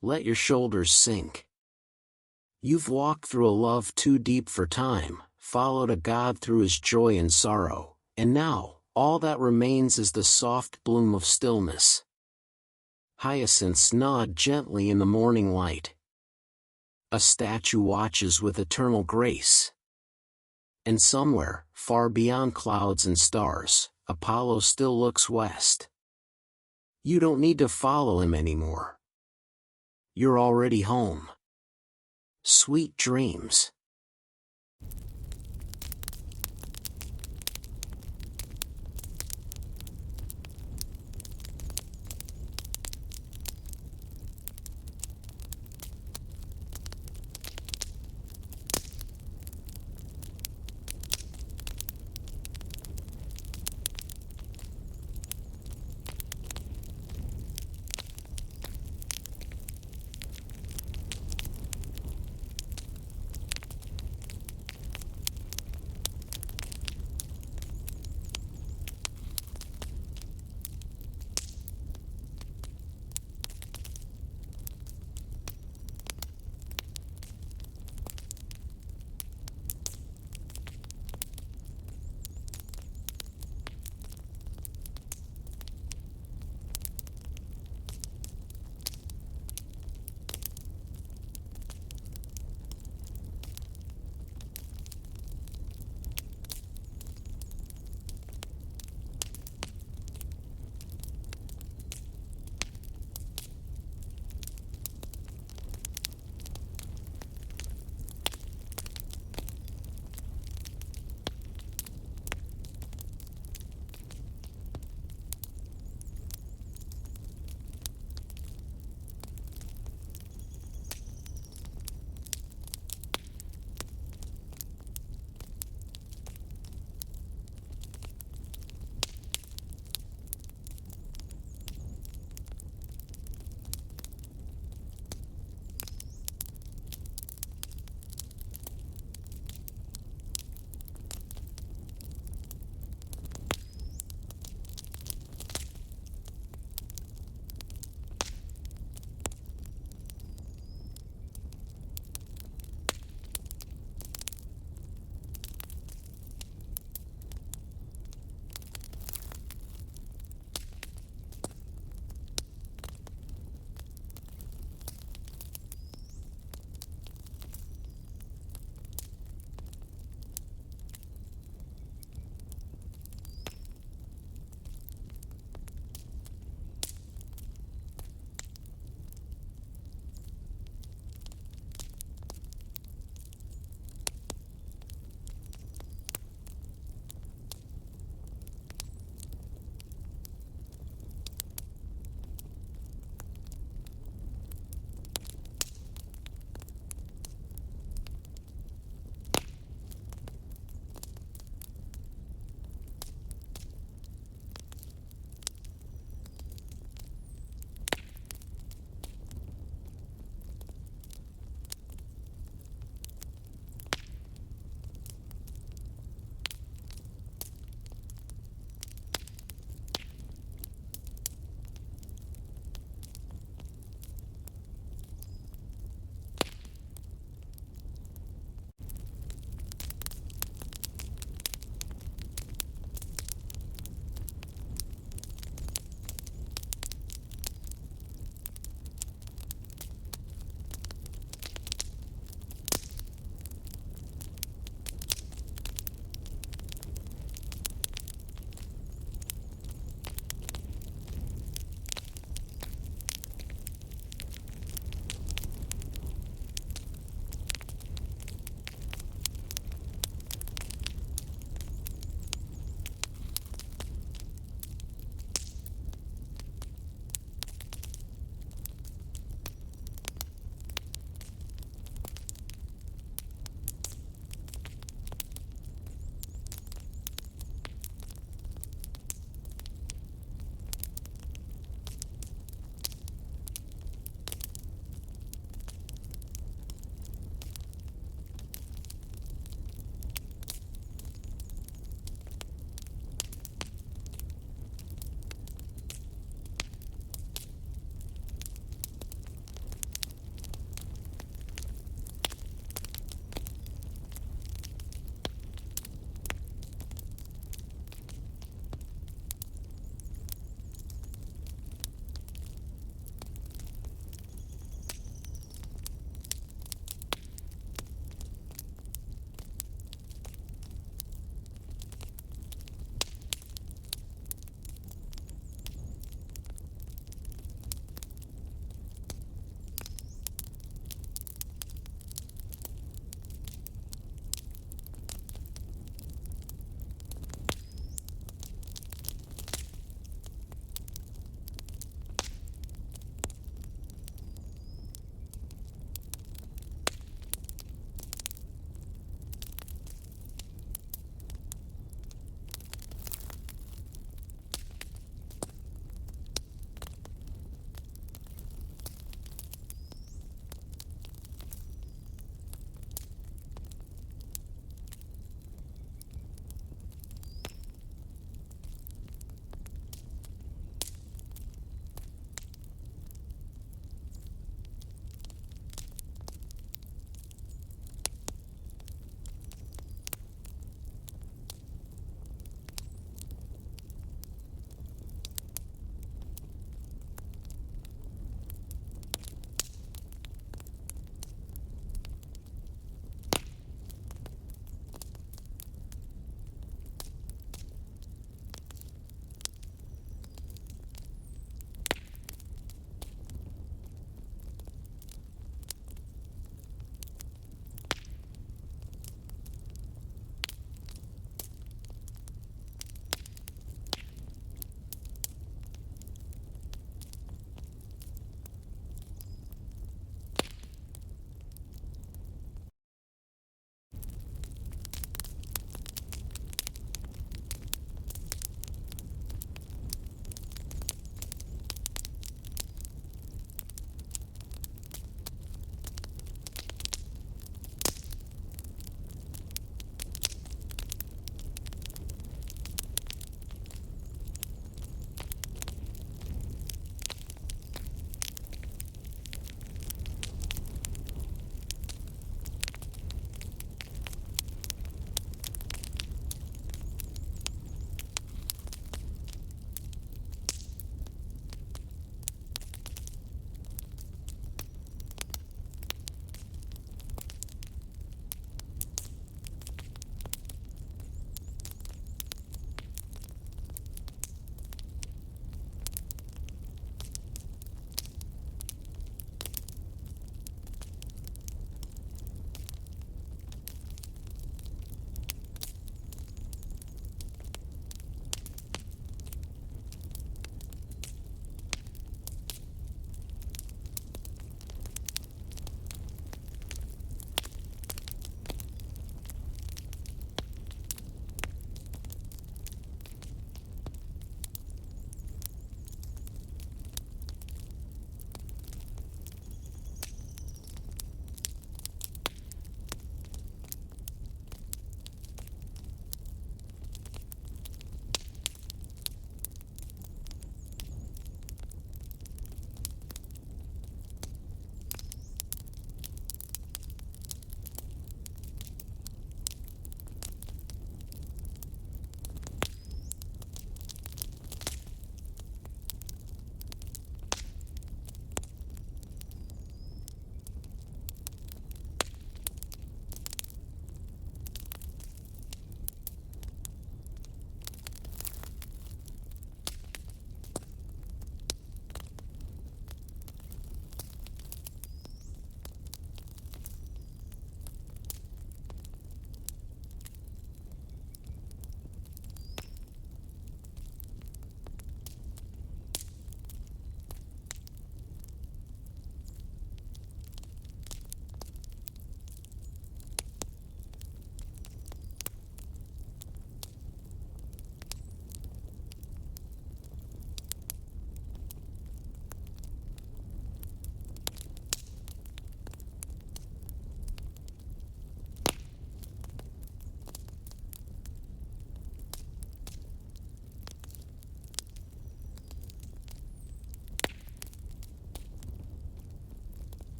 Let your shoulders sink. You've walked through a love too deep for time, followed a god through his joy and sorrow, and now, all that remains is the soft bloom of stillness. Hyacinths nod gently in the morning light. A statue watches with eternal grace. And somewhere, far beyond clouds and stars, Apollo still looks west. You don't need to follow him anymore. You're already home. Sweet dreams.